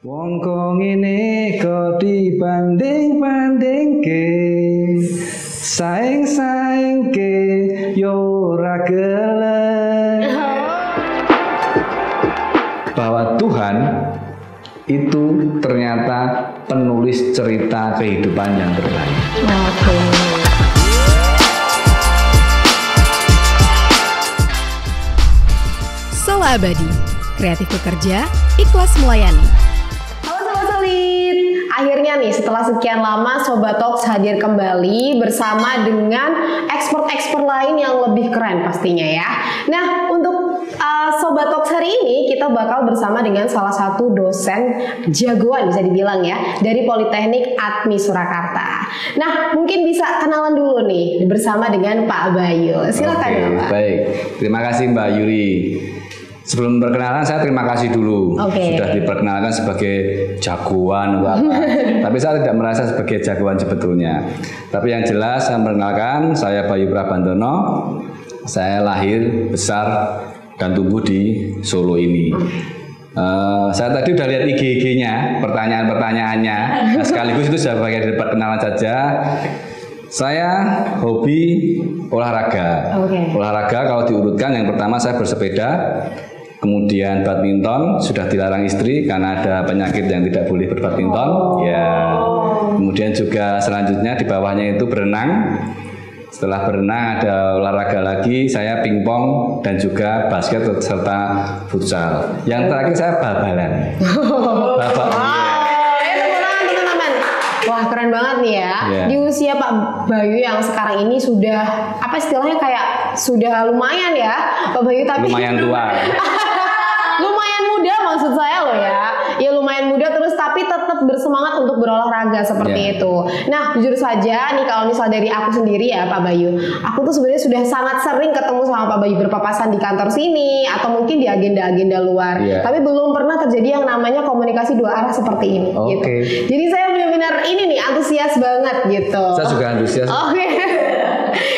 Wong kok ngene kok dibanding-bandingke, saing-saingke yo ora gelem. Bahwa Tuhan itu ternyata penulis cerita kehidupan yang terbaik. Sala Abadi, kreatif bekerja, ikhlas melayani. Akhirnya nih setelah sekian lama Sobat Talks hadir kembali bersama dengan expert-expert lain yang lebih keren pastinya ya. Nah untuk Sobat Talks hari ini kita bakal bersama dengan salah satu dosen jagoan bisa dibilang ya dari Politeknik Admi Surakarta. Nah mungkin bisa kenalan dulu nih bersama dengan Pak Bayu. Silakan Pak. Baik, terima kasih Mbak Yuri. Sebelum perkenalan saya terima kasih dulu sudah diperkenalkan sebagai jagoan tapi saya tidak merasa sebagai jagoan sebetulnya. Tapi yang jelas saya memperkenalkan, saya Bayu Prabandono. Saya lahir, besar dan tumbuh di Solo ini. Saya tadi udah lihat IG-nya, pertanyaan-pertanyaannya. Nah, sekaligus itu sebagai perkenalan saja. Saya hobi olahraga. Olahraga kalau diurutkan yang pertama saya bersepeda. Kemudian badminton sudah dilarang istri karena ada penyakit yang tidak boleh berbadminton. Ya. Kemudian juga selanjutnya di bawahnya itu berenang. Setelah berenang ada olahraga lagi, saya pingpong dan juga basket serta futsal. Yang terakhir saya bal-balan. Wah keren banget nih ya. Di usia Pak Bayu yang sekarang ini sudah apa istilahnya kayak sudah lumayan ya Pak Bayu, tapi lumayan tua. Lumayan muda maksud saya loh ya. Ya lumayan muda terus tapi tetap bersemangat untuk berolahraga seperti itu. Nah jujur saja nih kalau misal dari aku sendiri ya Pak Bayu, aku tuh sebenarnya sudah sangat sering ketemu sama Pak Bayu berpapasan di kantor sini atau mungkin di agenda-agenda luar. Tapi belum pernah terjadi yang namanya komunikasi dua arah seperti ini gitu. Jadi saya benar-benar ini nih antusias banget gitu. Saya juga antusias.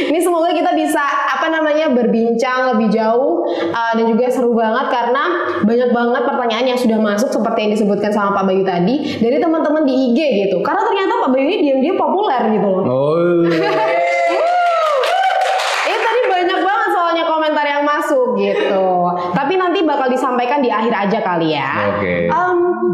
Ini semoga kita bisa berbincang lebih jauh dan juga seru banget karena banyak banget pertanyaan yang sudah masuk seperti yang disebutkan sama Pak Bayu tadi dari teman-teman di IG gitu. Karena ternyata Pak Bayu ini diam-diam populer gitu loh. Ini tadi banyak banget soalnya komentar yang masuk gitu. Tapi nanti bakal disampaikan di akhir aja kali ya.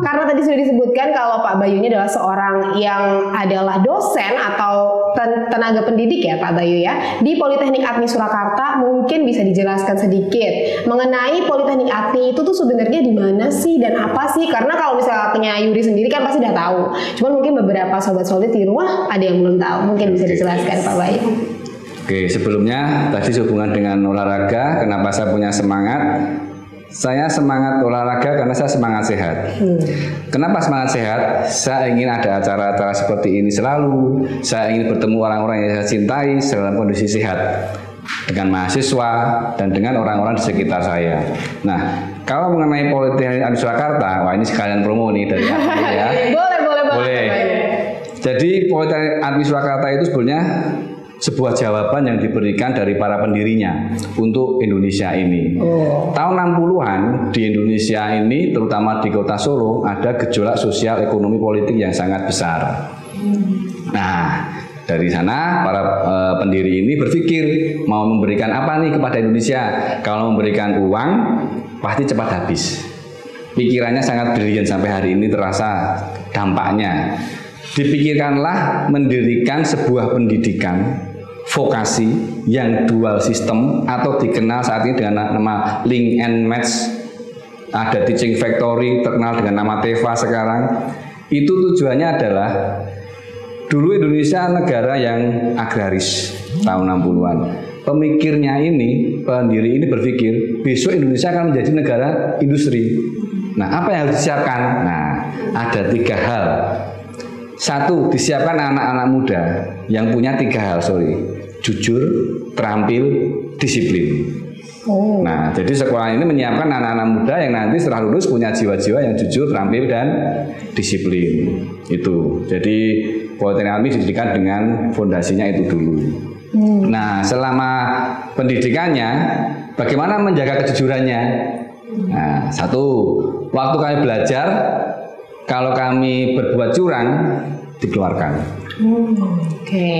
Karena tadi sudah disebutkan kalau Pak Bayu ini adalah seorang yang adalah dosen atau tenaga pendidik ya Pak Bayu ya di Politeknik Admi Surakarta. Mungkin bisa dijelaskan sedikit mengenai Politeknik Admi itu tuh sebenarnya di mana sih dan apa sih? Karena kalau misalnya Yuri sendiri kan pasti udah tahu. Cuman mungkin beberapa sobat solid di rumah ada yang belum tahu. Mungkin bisa dijelaskan Pak Bayu. Sebelumnya tadi sehubungan dengan olahraga, kenapa saya punya semangat? Saya semangat olahraga karena saya semangat sehat. Kenapa semangat sehat? Saya ingin ada acara-acara seperti ini selalu. Saya ingin bertemu orang-orang yang saya cintai dalam kondisi sehat, dengan mahasiswa dan dengan orang-orang di sekitar saya. Nah, kalau mengenai Politeknik Admi Surakarta, wah ini sekalian promo nih dari aku ya. Boleh. Jadi Politeknik Admi Surakarta itu sebenarnya sebuah jawaban yang diberikan dari para pendirinya untuk Indonesia ini. Tahun 60-an di Indonesia ini, terutama di kota Solo, ada gejolak sosial ekonomi politik yang sangat besar. Nah, dari sana para pendiri ini berpikir mau memberikan apa nih kepada Indonesia. Kalau memberikan uang, pasti cepat habis. Pikirannya sangat brilian sampai hari ini terasa dampaknya. Dipikirkanlah mendirikan sebuah pendidikan vokasi yang dual sistem atau dikenal saat ini dengan nama Link and Match. Ada Teaching Factory terkenal dengan nama Teva sekarang. Itu tujuannya adalah dulu Indonesia negara yang agraris tahun 60-an. Pemikirnya ini, pendiri ini berpikir besok Indonesia akan menjadi negara industri. Nah, apa yang harus disiapkan? Nah, ada 3 hal. 1, disiapkan anak-anak muda yang punya 3 hal, jujur, terampil, disiplin. Nah, jadi sekolah ini menyiapkan anak-anak muda yang nanti setelah lulus punya jiwa-jiwa yang jujur, terampil, dan disiplin. Itu. Jadi Politeknik Admi didirikan dengan fondasinya itu dulu. Nah, selama pendidikannya, bagaimana menjaga kejujurannya? Nah, 1, waktu kami belajar Kalau kami berbuat curang, dikeluarkan. Oke.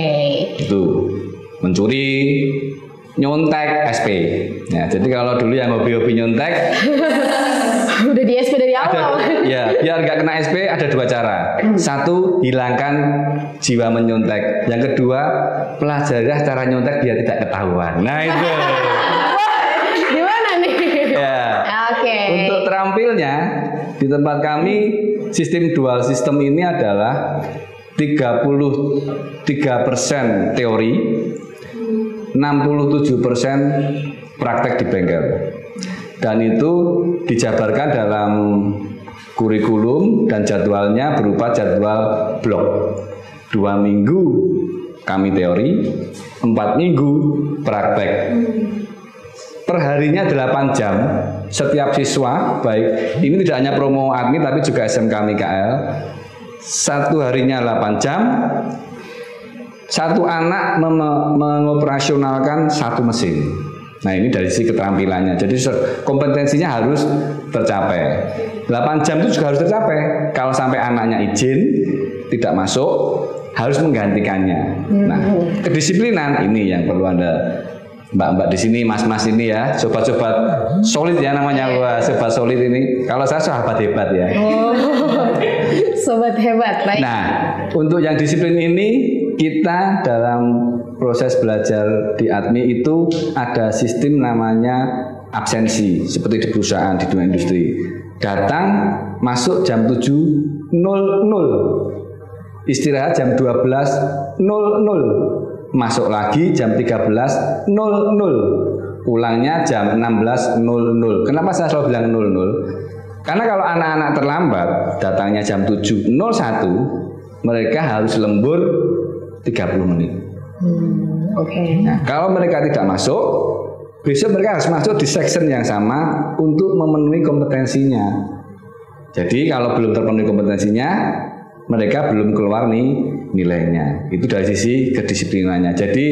Itu mencuri, nyontek, SP. Ya, jadi kalau dulu yang hobi-hobi nyontek, udah di SP dari awal. Ya, biar nggak kena SP ada 2 cara. Satu, hilangkan jiwa menyontek. Yang kedua, pelajarilah cara nyontek biar tidak ketahuan. Nah itu. Gimana nih? Ya. Oke. Untuk terampilnya di tempat kami sistem dual sistem ini adalah 33% teori, 67% praktek di bengkel. Dan itu dijabarkan dalam kurikulum dan jadwalnya berupa jadwal blok. 2 minggu kami teori, 4 minggu praktek. Perharinya 8 jam. Setiap siswa, baik ini tidak hanya promo admin tapi juga SMK MIKL, 1 harinya 8 jam. 1 anak mengoperasionalkan 1 mesin. Nah ini dari sisi keterampilannya. Jadi kompetensinya harus tercapai. 8 jam itu juga harus tercapai. Kalau sampai anaknya izin tidak masuk, harus menggantikannya. Nah kedisiplinan ini yang perlu Anda, mbak-mbak di sini, mas-mas ini ya, sobat-sobat solid ya namanya. Wah, sobat solid ini. Kalau saya sahabat hebat ya. Sobat hebat, baik. Nah, untuk yang disiplin ini kita dalam proses belajar di ADMI itu ada sistem namanya absensi seperti di perusahaan di dunia industri. Datang masuk jam 7.00, istirahat jam 12.00, masuk lagi jam 13.00, pulangnya jam 16.00. Kenapa saya selalu bilang 00? Karena kalau anak-anak terlambat datangnya jam 7.01, mereka harus lembur 30 menit. Oke. Nah, kalau mereka tidak masuk, besok mereka harus masuk di section yang sama untuk memenuhi kompetensinya. Jadi kalau belum terpenuhi kompetensinya, mereka belum keluar nih nilainya. Itu dari sisi kedisiplinannya. Jadi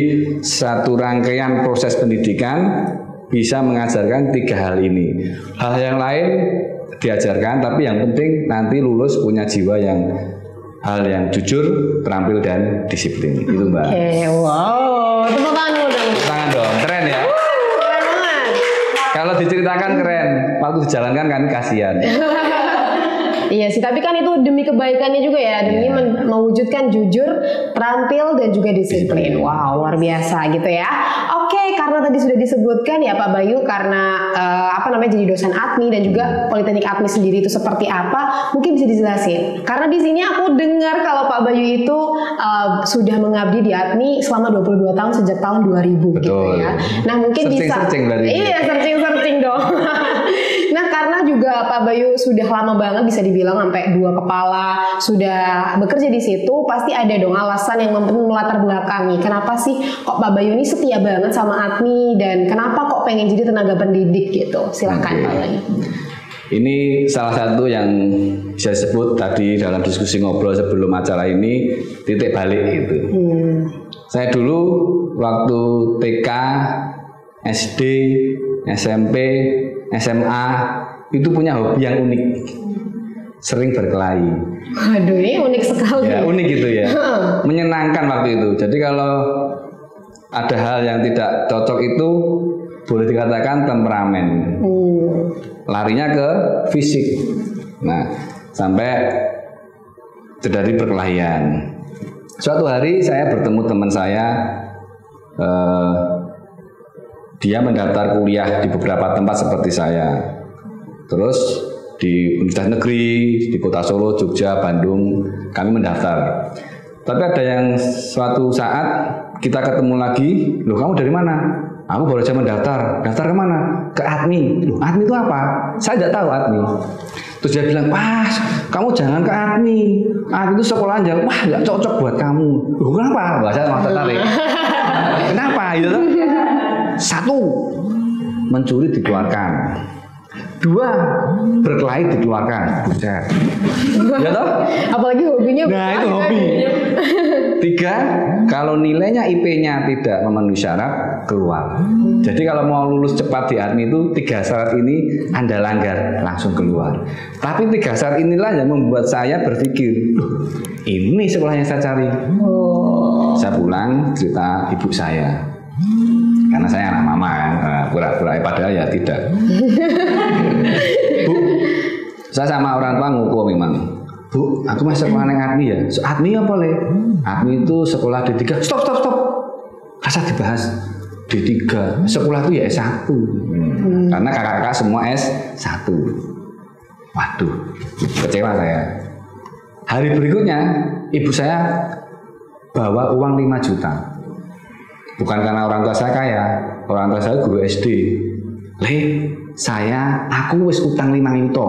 satu rangkaian proses pendidikan bisa mengajarkan 3 hal ini. Hal yang lain diajarkan, tapi yang penting nanti lulus punya jiwa yang hal yang jujur, terampil dan disiplin. Itu Mbak. Oke, wow. Tepuk tangan dulu dong. Tepuk tangan dong, keren ya. Keren banget. Kalau diceritakan keren, waktu dijalankan kan kasihan. Iya sih, tapi kan itu demi kebaikannya juga ya, demi mewujudkan jujur, terampil dan juga disiplin. Wow, luar biasa gitu ya. Oke, karena tadi sudah disebutkan ya Pak Bayu, karena jadi dosen ADMI dan juga Politeknik ADMI sendiri itu seperti apa, mungkin bisa dijelasin. Karena di sini aku dengar kalau Pak Bayu itu sudah mengabdi di ADMI selama 22 tahun sejak tahun 2000. Betul. Gitu ya. Nah mungkin searching searching dong. Nah karena juga Pak Bayu sudah lama banget, bisa dibilang sampai 2 kepala sudah bekerja di situ, pasti ada dong alasan yang melatar belakangi kenapa sih kok Pak Bayu ini setia banget sama ADMI dan kenapa kok pengen jadi tenaga pendidik gitu. Silakan Pak Bayu. Ini salah satu yang bisa disebut tadi dalam diskusi ngobrol sebelum acara ini titik balik gitu. Saya dulu waktu TK, SD, SMP, SMA itu punya hobi yang unik, sering berkelahi. Waduh, ini unik sekali. Ya, unik gitu ya. Menyenangkan waktu itu. Jadi kalau ada hal yang tidak cocok itu boleh dikatakan temperamen. Larinya ke fisik. Nah, sampai terjadi perkelahian. Suatu hari saya bertemu teman saya, dia mendaftar kuliah di beberapa tempat seperti saya. Terus di Universitas Negeri, di Kota Solo, Jogja, Bandung, kami mendaftar. Tapi ada yang suatu saat kita ketemu lagi, loh kamu dari mana? Aku baru saja mendaftar. Daftar ke mana? Ke ADMI. Loh ADMI itu apa? Saya tidak tahu ADMI. Terus dia bilang, wah kamu jangan ke ADMI. ADMI itu sekolah aja, wah nggak cocok buat kamu. Loh kenapa? Saya malah tertarik. Kenapa? Gitu. 1, mencuri dikeluarkan. 2, berkelahi dikeluarkan. Buset. Ya toh? Apalagi hobinya. Nah itu hobi. 3, kalau nilainya IP-nya tidak memenuhi syarat, keluar. Jadi kalau mau lulus cepat di ATMI itu 3 syarat ini Anda langgar, langsung keluar. Tapi 3 syarat inilah yang membuat saya berpikir, ini sekolah yang saya cari. Saya pulang cerita ibu saya, karena saya anak mama kan, pura-pura padahal ya tidak. Bu, saya sama orang tua ngukur memang. Bu, aku masih sekolah nang ATMI ya. ATMI apa le? ATMI itu sekolah D3. Stop. Rasa dibahas D3. Sekolah itu ya S1. Karena kakak-kakak semua S1. Waduh, kecewa saya. Hari berikutnya ibu saya bawa uang 5 juta. Bukan karena orang tua saya kaya, orang tua saya guru SD. Aku wis utang 5 juta.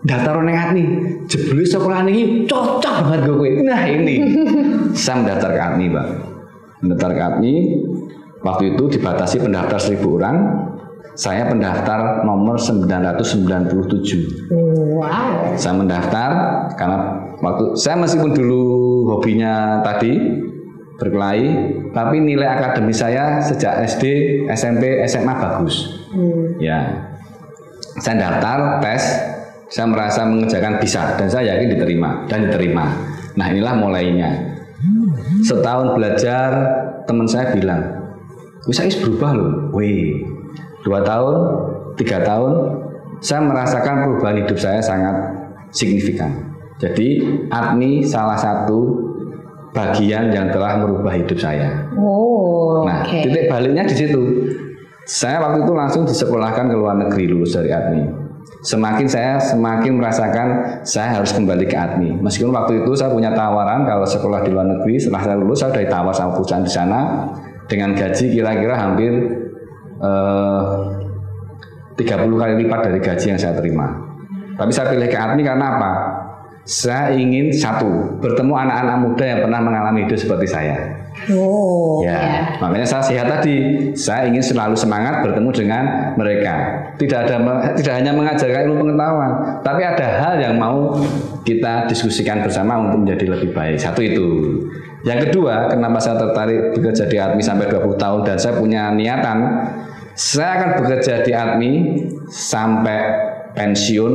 Daftar nang ATMI, jebule sekolah ini cocok banget gue. Nah ini, saya mendaftar ke ATMI, Pak. Mendaftar ke ATMI, waktu itu dibatasi pendaftar 1.000 orang. Saya pendaftar nomor 997. Wow. Saya mendaftar karena waktu saya meskipun dulu hobinya tadi berkelahi, tapi nilai akademis saya sejak SD, SMP, SMA bagus. Ya, saya daftar tes, saya merasa mengerjakan bisa dan saya yakin diterima. Nah inilah mulainya. Setahun belajar, teman saya bilang, bisa berubah loh. 2 tahun, 3 tahun, saya merasakan perubahan hidup saya sangat signifikan. Jadi ATMI salah satu bagian yang telah merubah hidup saya. Nah, titik baliknya di situ. Saya waktu itu langsung disekolahkan ke luar negeri lulus dari ATMI. Semakin merasakan saya harus kembali ke ATMI. Meskipun waktu itu saya punya tawaran kalau sekolah di luar negeri, setelah saya lulus saya sudah ditawar sama perusahaan di sana dengan gaji kira-kira hampir 30 kali lipat dari gaji yang saya terima. Tapi saya pilih ke ATMI karena apa? Saya ingin bertemu anak-anak muda yang pernah mengalami hidup seperti saya. Makanya saya sehat tadi. Saya ingin selalu semangat bertemu dengan mereka. Tidak hanya mengajarkan ilmu pengetahuan, tapi ada hal yang mau kita diskusikan bersama untuk menjadi lebih baik. Satu itu. Yang kedua, kenapa saya tertarik bekerja di ATMI sampai 20 tahun dan saya punya niatan, saya akan bekerja di ATMI sampai pensiun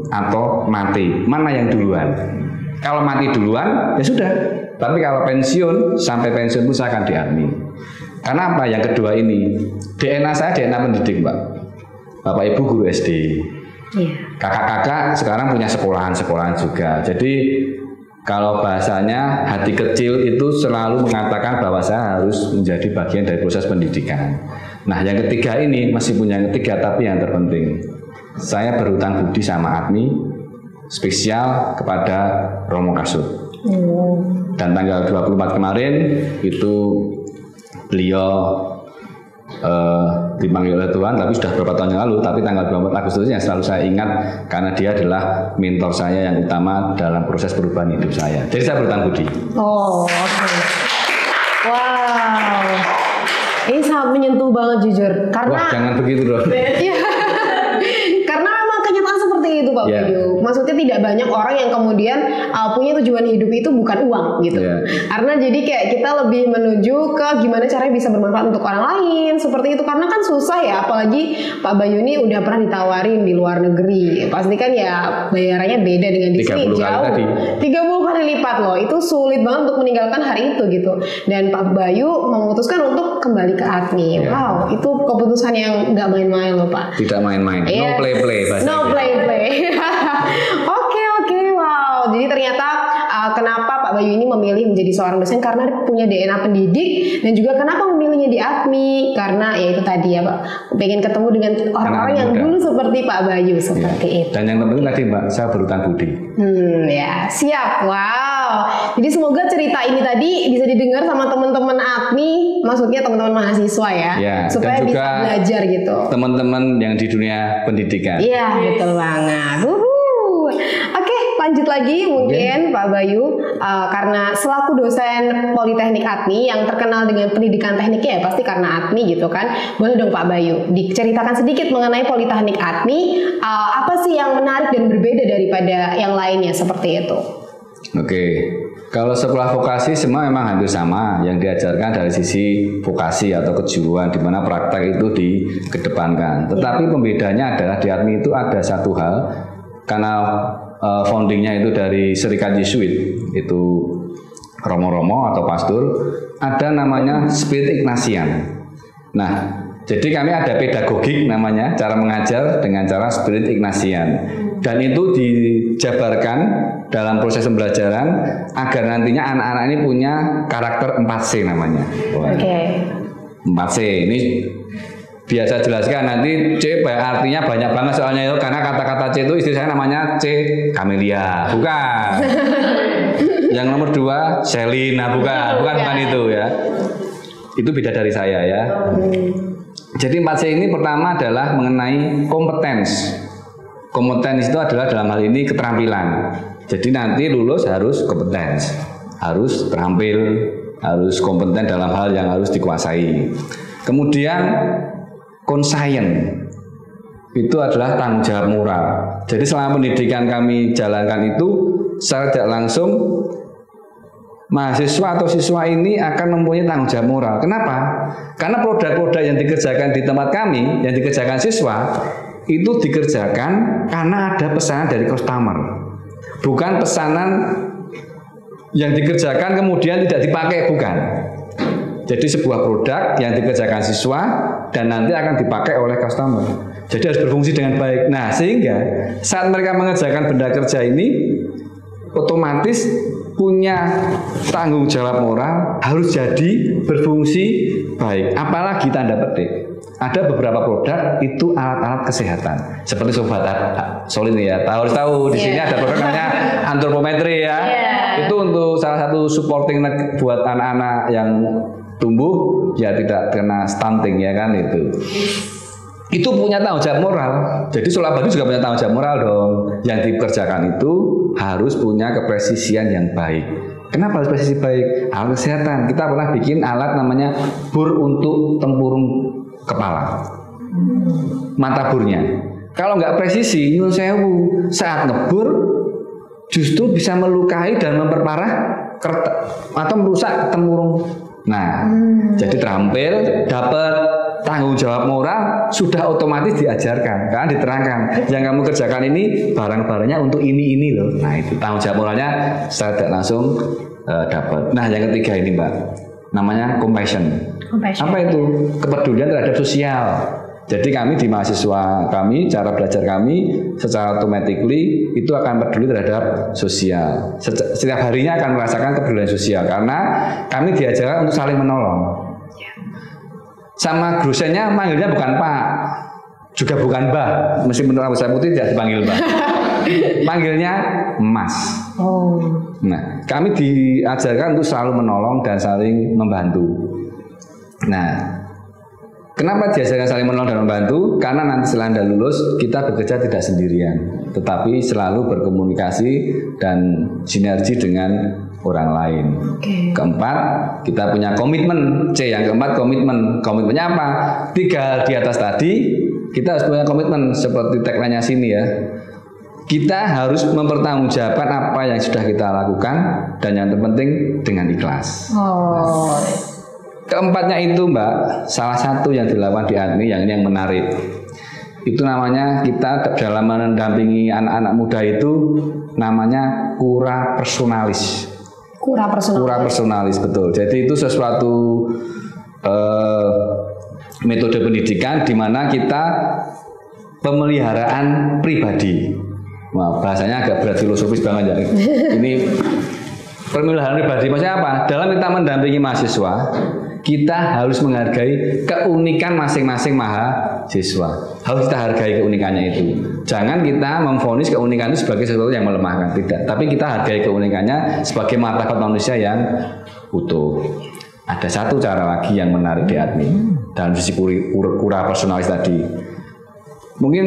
atau mati. Mana yang duluan? Kalau mati duluan, ya sudah. Tapi kalau pensiun, sampai pensiun pun saya akan di ATMI. Karena apa? Yang kedua ini, DNA saya DNA pendidik, Mbak. Bapak Ibu guru SD. Kakak-kakak sekarang punya sekolahan juga. Jadi kalau bahasanya hati kecil itu selalu mengatakan bahwa saya harus menjadi bagian dari proses pendidikan. Nah yang ketiga ini masih punya yang ketiga tapi yang terpenting. Saya berhutang budi sama ATMI spesial kepada Romo Kasut. Dan tanggal 24 kemarin itu beliau dipanggil oleh Tuhan, tapi sudah beberapa tahun yang lalu. Tapi tanggal 24 Agustus yang selalu saya ingat karena dia adalah mentor saya yang utama dalam proses perubahan hidup saya. Jadi saya berhutang budi. Wow, ini sangat menyentuh banget jujur. Karena wah jangan begitu dong. Karena memang kenyataan seperti itu Pak Bayu. Maksudnya tidak banyak orang yang kemudian punya tujuan hidup itu bukan uang gitu. Karena jadi kayak kita lebih menuju ke gimana caranya bisa bermanfaat untuk orang lain seperti itu. Karena kan susah ya, apalagi Pak Bayu ini udah pernah ditawarin di luar negeri. Pasti kan ya bayarannya beda dengan di sini jauh. 30 kali lipat loh. Itu sulit banget untuk meninggalkan hari itu gitu. Dan Pak Bayu memutuskan untuk kembali ke ATMI. Wow, itu keputusan yang nggak main-main loh Pak. Tidak main-main. No play-play. No play-play. Oke, wow. Jadi ternyata kenapa Pak Bayu ini memilih menjadi seorang dosen karena punya DNA pendidik, dan juga kenapa memilihnya di ATMI karena ya itu tadi ya Pak, pengen ketemu dengan orang-orang yang dulu seperti Pak Bayu seperti itu. Dan yang penting tadi Mbak, saya berhutang budi. Ya siap. Wow. Jadi semoga cerita ini tadi bisa didengar sama teman-teman ATMI, maksudnya teman-teman mahasiswa ya, supaya bisa belajar gitu. Teman-teman yang di dunia pendidikan. Iya betul banget. Oke, lanjut lagi mungkin Pak Bayu, karena selaku dosen Politeknik ATMI yang terkenal dengan pendidikan tekniknya ya pasti karena ATMI gitu kan. Boleh dong Pak Bayu diceritakan sedikit mengenai Politeknik ATMI, apa sih yang menarik dan berbeda daripada yang lainnya seperti itu? Oke. Kalau sekolah vokasi semua memang hampir sama, yang diajarkan dari sisi vokasi atau kejuruan, di mana praktek itu dikedepankan. Tetapi pembedanya adalah di ATMI itu ada satu hal, karena foundingnya itu dari Serikat Yesuit, itu Romo-Romo atau pastor, ada namanya Spirit Ignatian. Nah, jadi kami ada pedagogik namanya, cara mengajar dengan cara Spirit Ignatian. Dan itu dijabarkan dalam proses pembelajaran agar nantinya anak-anak ini punya karakter 4C namanya. Oke. 4C ini biasa jelaskan, nanti C artinya banyak banget soalnya itu, karena kata-kata C itu istilahnya namanya C Camelia, bukan. Yang nomor 2 Selina, bukan itu ya. Itu beda dari saya ya. Jadi 4C ini pertama adalah mengenai kompetens. Kompetens itu adalah dalam hal ini keterampilan. Jadi nanti lulus harus kompetens, harus terampil, harus kompeten dalam hal yang harus dikuasai. Kemudian conscience itu adalah tanggung jawab moral. Jadi selama pendidikan kami jalankan itu secara tidak langsung mahasiswa atau siswa ini akan mempunyai tanggung jawab moral. Kenapa? Karena produk-produk yang dikerjakan di tempat kami, yang dikerjakan siswa, itu dikerjakan karena ada pesanan dari customer. Bukan pesanan yang dikerjakan kemudian tidak dipakai, bukan. Jadi sebuah produk yang dikerjakan siswa dan nanti akan dipakai oleh customer. Jadi harus berfungsi dengan baik. Nah, sehingga saat mereka mengerjakan benda kerja ini otomatis punya tanggung jawab moral, harus jadi berfungsi baik. Apalagi tanda petik, ada beberapa produk itu alat-alat kesehatan seperti sobat solid ya. Harus tahu di sini ada produk namanya antropometri ya. Itu untuk salah satu supporting buat anak-anak yang tumbuh ya tidak kena stunting ya kan itu. Itu punya tanggung jawab moral. Jadi Sulabadi juga punya tanggung jawab moral dong. Yang dikerjakan itu harus punya kepresisian yang baik. Kenapa harus presisi baik? Alat kesehatan. Kita pernah bikin alat namanya bur untuk tempurung kepala. Mata burnya. Kalau nggak presisi, nyun sewu, saat ngebur justru bisa melukai dan memperparah atau merusak tempurung. Nah, jadi terampil, dapat tanggung jawab moral, sudah otomatis diajarkan, kan diterangkan. Yang kamu kerjakan ini barang-barangnya untuk ini loh. Nah, itu tanggung jawab moralnya saya tidak langsung dapat. Nah, yang ketiga ini Mbak, namanya compassion. Apa itu? Kepedulian terhadap sosial. Jadi kami di mahasiswa kami, cara belajar kami secara automatically itu akan peduli terhadap sosial. Setiap harinya akan merasakan kepedulian sosial karena kami diajarkan untuk saling menolong. Sama dosennya manggilnya bukan Pak, juga bukan Mbah. Meskipun rambut saya putih tidak dipanggil Mbah. Panggilnya Mas. Nah, kami diajarkan untuk selalu menolong dan saling membantu. Nah, kenapa diajarkan saling menolong dan membantu? Karena nanti setelah Anda lulus, kita bekerja tidak sendirian, tetapi selalu berkomunikasi dan sinergi dengan orang lain. Keempat, kita punya komitmen. C yang keempat, komitmen. Komitmennya apa? 3 di atas tadi, kita harus punya komitmen seperti tagline-nya sini ya. Kita harus mempertanggungjawabkan apa yang sudah kita lakukan dan yang terpenting dengan ikhlas. Keempatnya itu Mbak, salah satu yang dilakukan di ATMI yang menarik. Itu namanya kita dalam mendampingi anak-anak muda itu namanya kura personalis. Kura personalis betul. Jadi itu sesuatu metode pendidikan di mana kita pemeliharaan pribadi. Wah, bahasanya agak berat filosofis banget ya. Ini pemeliharaan pribadi maksudnya apa? Dalam kita mendampingi mahasiswa, kita harus menghargai keunikan masing-masing mahasiswa. Harus kita hargai keunikannya itu. Jangan kita memvonis keunikan itu sebagai sesuatu yang melemahkan, tidak. Tapi kita hargai keunikannya sebagai martabat manusia yang utuh. Ada satu cara lagi yang menarik di ATMI dalam sisi kura personalis tadi. Mungkin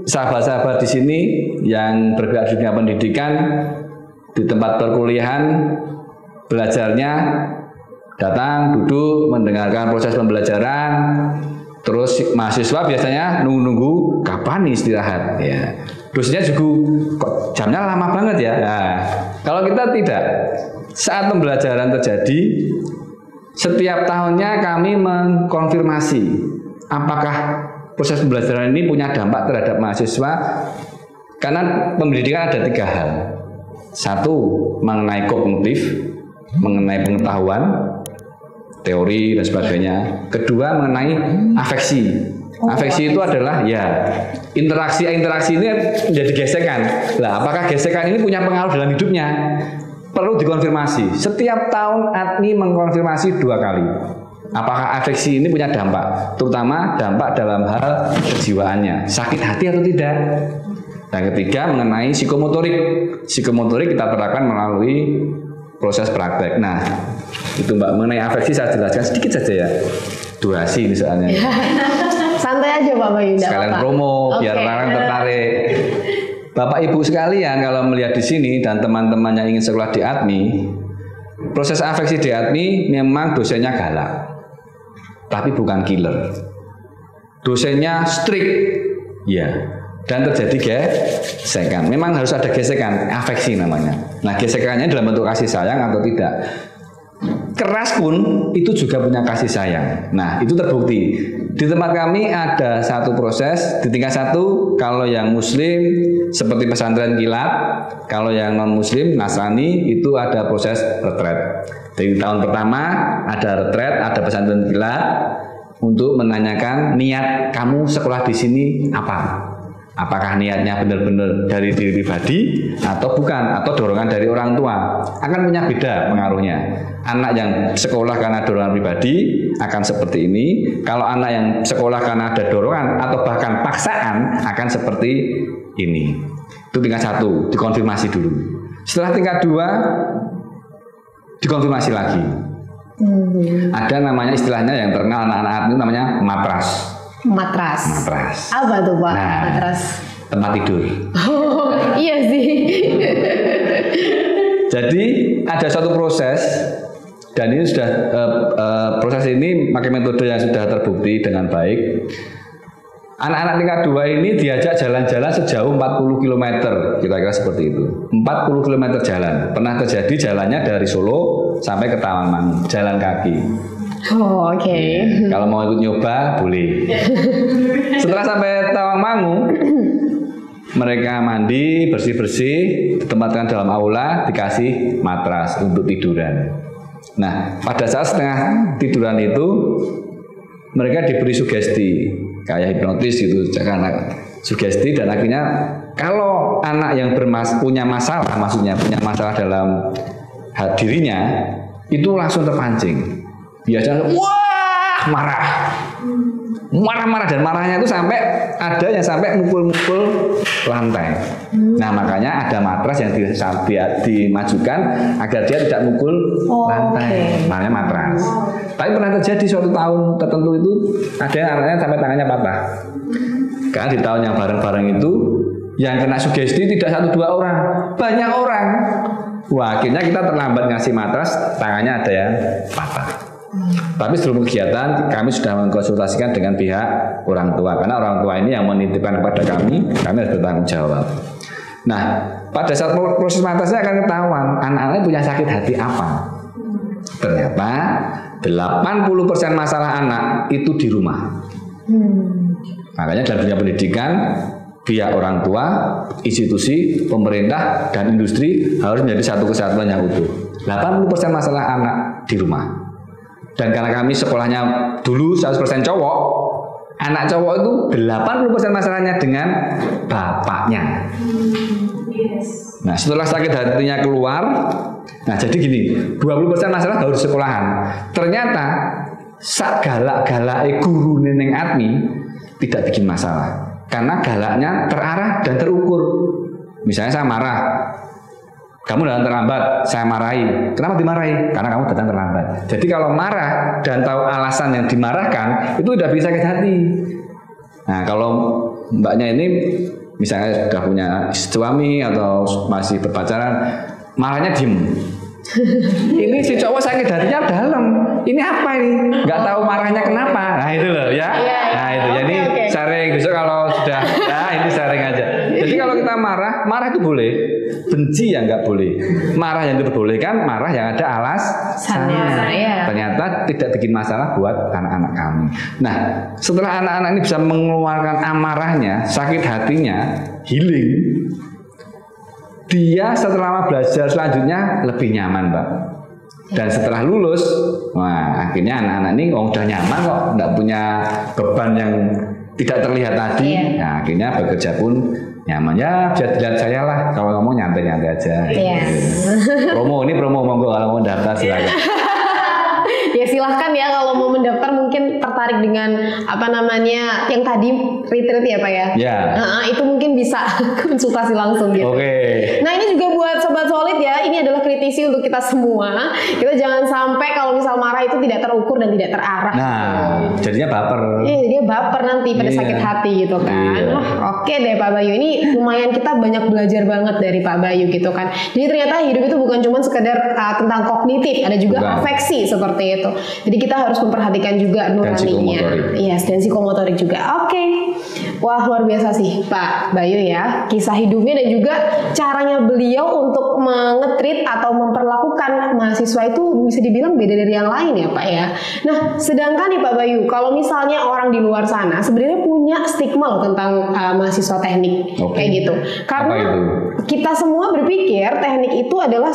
sahabat-sahabat di sini yang bergerak di dunia pendidikan, di tempat perkuliahan, belajarnya datang, duduk, mendengarkan proses pembelajaran. Terus mahasiswa biasanya nunggu-nunggu kapan nih istirahat ya. Dosennya juga kok jamnya lama banget ya. Nah, kalau kita tidak, saat pembelajaran terjadi, setiap tahunnya kami mengkonfirmasi apakah proses pembelajaran ini punya dampak terhadap mahasiswa. Karena pendidikan ada 3 hal. 1, mengenai kognitif, mengenai pengetahuan, teori dan sebagainya. Kedua, mengenai afeksi. Afeksi itu adalah ya interaksi ini menjadi gesekan. Lah, apakah gesekan ini punya pengaruh dalam hidupnya? Perlu dikonfirmasi. Setiap tahun ADMI mengkonfirmasi 2 kali. Apakah afeksi ini punya dampak, terutama dampak dalam hal kejiwaannya, sakit hati atau tidak. Dan ketiga, mengenai psikomotorik. Psikomotorik kita terapkan melalui proses praktek. Nah, itu Mbak, mengenai afeksi saya jelaskan sedikit saja ya. Durasi ini soalnya. Santai aja Pak Bayu. Sekalian promo, biar orang tertarik. Bapak Ibu sekalian, kalau melihat di sini dan teman-teman yang ingin sekolah di ADMI, proses afeksi di ADMI memang dosennya galak, tapi bukan killer. Dosennya strict, ya. Dan terjadi gesekan. Memang harus ada gesekan, afeksi namanya. Nah, gesekannya dalam bentuk kasih sayang atau tidak. Keras pun itu juga punya kasih sayang. Nah, itu terbukti. Di tempat kami ada satu proses di tingkat 1, kalau yang muslim seperti pesantren kilat, kalau yang non muslim Nasrani itu ada proses retret. Jadi tahun pertama ada retret, ada pesantren kilat untuk menanyakan niat kamu sekolah di sini apa. Apakah niatnya benar-benar dari diri pribadi atau bukan, atau dorongan dari orang tua. Akan punya beda pengaruhnya. Anak yang sekolah karena dorongan pribadi akan seperti ini. Kalau anak yang sekolah karena ada dorongan atau bahkan paksaan akan seperti ini. Itu tingkat 1, dikonfirmasi dulu. Setelah tingkat 2, dikonfirmasi lagi. Ada namanya, istilahnya yang terkenal anak-anak itu namanya matras. Matras. Apa tuh Pak? Nah, matras. Tempat tidur. Oh, iya sih. Jadi ada suatu proses, dan ini sudah proses ini pakai metode yang sudah terbukti dengan baik. Anak-anak tingkat 2 ini diajak jalan-jalan sejauh 40 km, kira-kira seperti itu. 40 km jalan. Pernah terjadi jalannya dari Solo sampai ke Tawangmangu, jalan kaki. Oh, oke. Kalau mau ikut nyoba boleh. Setelah sampai Tawangmangu, mereka mandi, bersih-bersih, ditempatkan dalam aula, dikasih matras untuk tiduran. Nah, pada saat setengah tiduran itu mereka diberi sugesti, kayak hipnotis gitu, karena sugesti, dan akhirnya kalau anak yang punya masalah, maksudnya punya masalah dalam dirinya, itu langsung terpancing. Biasanya wah marah, dan marahnya itu sampai ada yang sampai mukul-mukul lantai. Nah, makanya ada matras yang dimajukan agar dia tidak mukul lantai. Namanya matras. Tapi pernah terjadi suatu tahun tertentu itu ada yang anaknya sampai tangannya patah. Karena di tahun yang bareng-bareng itu yang kena sugesti tidak 1-2 orang, banyak orang. Wah, akhirnya kita terlambat ngasih matras, tangannya ada yang patah. Tapi sebelum kegiatan kami sudah mengkonsultasikan dengan pihak orang tua, karena orang tua ini yang menitipkan kepada kami harus bertanggung jawab. Nah, pada saat proses matrasnya akan ketahuan anak-anak punya sakit hati apa. Ternyata 80% masalah anak itu di rumah. Makanya dalam dunia pendidikan, pihak orang tua, institusi, pemerintah, dan industri harus menjadi satu kesatuan yang utuh. 80% masalah anak di rumah. Dan karena kami sekolahnya dulu 100% cowok, anak cowok itu 80% masalahnya dengan bapaknya. Nah, setelah sakit hatinya keluar, nah jadi gini, 20% masalah baru sekolahan. Ternyata sak galak-galak guru neneng ADMI tidak bikin masalah, karena galaknya terarah dan terukur. Misalnya saya marah, kamu datang terlambat, saya marahi. Kenapa dimarahi? Karena kamu datang terlambat. Jadi kalau marah dan tahu alasan yang dimarahkan, itu udah bisa sakit hati. Nah, kalau mbaknya ini misalnya sudah punya suami atau masih berpacaran, marahnya diem. Ini si cowok sakit hatinya dalam. Ini apa ini? Nggak tahu marahnya kenapa. Nah itu loh ya. Nah itu. Jadi sharing besok kalau sudah, ya ini sharing aja. Jadi kalau kita marah itu boleh, benci ya nggak boleh. Marah yang diperbolehkan, marah yang ada alasannya. Ternyata tidak bikin masalah buat anak-anak kami. Nah, setelah anak-anak ini bisa mengeluarkan amarahnya, sakit hatinya, healing, dia setelah belajar selanjutnya lebih nyaman, Mbak. Dan setelah lulus, wah akhirnya anak-anak ini udah nyaman kok, nggak punya beban yang tidak terlihat tadi. Nah, akhirnya bekerja pun nyaman. Ya bisa dilihat saya lah, kalau ngomong nyantai-nyantai aja. Promo monggo kalau mau daftar silakan. Ya silahkan ya kalau mau mendaftar, mungkin tertarik dengan apa namanya yang tadi retreat ya Pak ya. Itu mungkin bisa konsultasi langsung gitu. Nah ini juga buat Sobat Solid ya, ini adalah kritisi untuk kita semua. Kita jangan sampai kalau misal marah itu tidak terukur dan tidak terarah. Nah jadinya baper. Iya jadinya baper nanti pada sakit hati gitu kan. Oke deh Pak Bayu, ini lumayan kita banyak belajar banget dari Pak Bayu gitu kan. Jadi ternyata hidup itu bukan cuma sekedar tentang kognitif, ada juga afeksi seperti itu. Jadi kita harus memperhatikan juga nuraninya. Dan psikomotorik juga. Wah luar biasa sih Pak Bayu ya, kisah hidupnya dan juga caranya beliau untuk mengetreat atau memperlakukan mahasiswa itu bisa dibilang beda dari yang lain ya Pak ya. Nah sedangkan nih Pak Bayu, kalau misalnya orang di luar sana sebenarnya punya stigma loh tentang mahasiswa teknik kayak gitu. Karena kita semua berpikir teknik itu adalah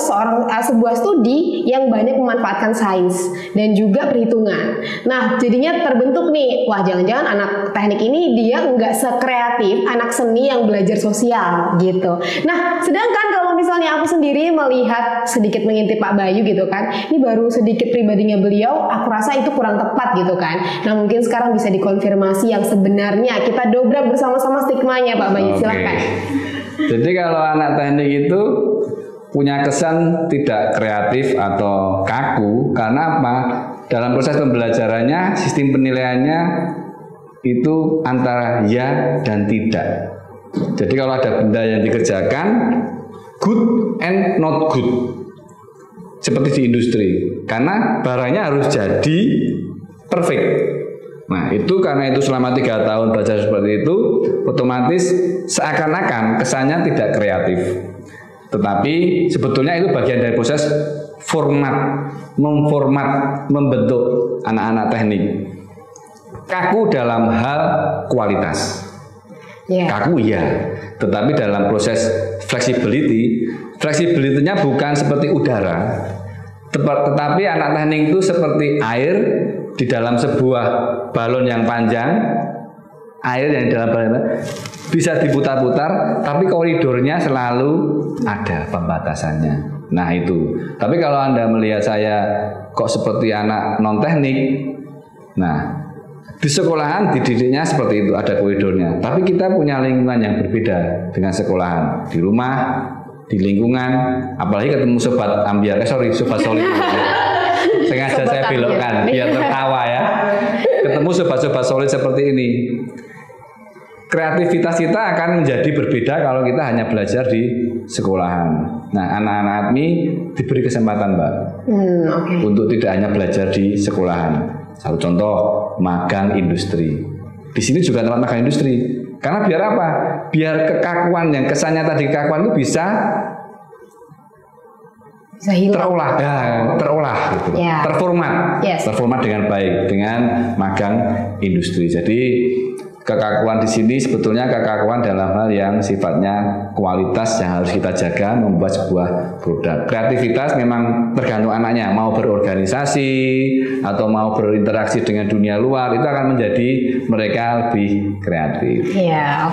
sebuah studi yang banyak memanfaatkan sains dan juga perhitungan. Nah jadinya terbentuk nih, wah jangan-jangan anak teknik ini dia nggak sekreatif anak seni yang belajar sosial gitu. Nah sedangkan kalau misalnya aku sendiri melihat sedikit mengintip Pak Bayu gitu kan, ini baru sedikit pribadinya beliau, aku rasa itu kurang tepat gitu kan. Nah mungkin sekarang bisa dikonfirmasi yang sebenarnya, kita dobrak bersama-sama stigmanya Pak Bayu. Silakan. Jadi kalau anak teknik itu punya kesan tidak kreatif atau kaku karena apa? Dalam proses pembelajarannya, sistem penilaiannya itu antara ya dan tidak. Jadi kalau ada benda yang dikerjakan good and not good, seperti di industri, karena barangnya harus jadi perfect. Nah itu karena itu selama 3 tahun belajar seperti itu, otomatis seakan-akan kesannya tidak kreatif. Tetapi sebetulnya itu bagian dari proses membentuk anak-anak teknik. Kaku dalam hal kualitas, kaku ya, tetapi dalam proses flexibility-nya bukan seperti udara, tetapi anak teknik itu seperti air di dalam sebuah balon yang panjang. Air yang di dalam balon bisa diputar-putar, tapi koridornya selalu ada pembatasannya. Nah itu. Tapi kalau Anda melihat saya kok seperti anak non teknik, nah di sekolahan dididiknya seperti itu, ada koridornya. Tapi kita punya lingkungan yang berbeda dengan sekolahan. Di rumah, di lingkungan, apalagi ketemu sobat ambiar, sobat solid. Sengaja saya belokkan biar tertawa ya. Ketemu sobat-sobat solid seperti ini. Kreativitas kita akan menjadi berbeda kalau kita hanya belajar di sekolahan. Nah, anak-anak ADMI diberi kesempatan, Mbak, untuk tidak hanya belajar di sekolahan. Satu contoh, magang industri. Di sini juga tempat magang industri. Karena biar apa? Biar kekakuan yang kesannya tadi kekakuan itu bisa terolah gitu. Terformat dengan baik dengan magang industri. Jadi kekakuan di sini sebetulnya kekakuan dalam hal yang sifatnya kualitas yang harus kita jaga membuat sebuah produk. Kreativitas memang tergantung anaknya mau berorganisasi atau mau berinteraksi dengan dunia luar, itu akan menjadi mereka lebih kreatif. Ya,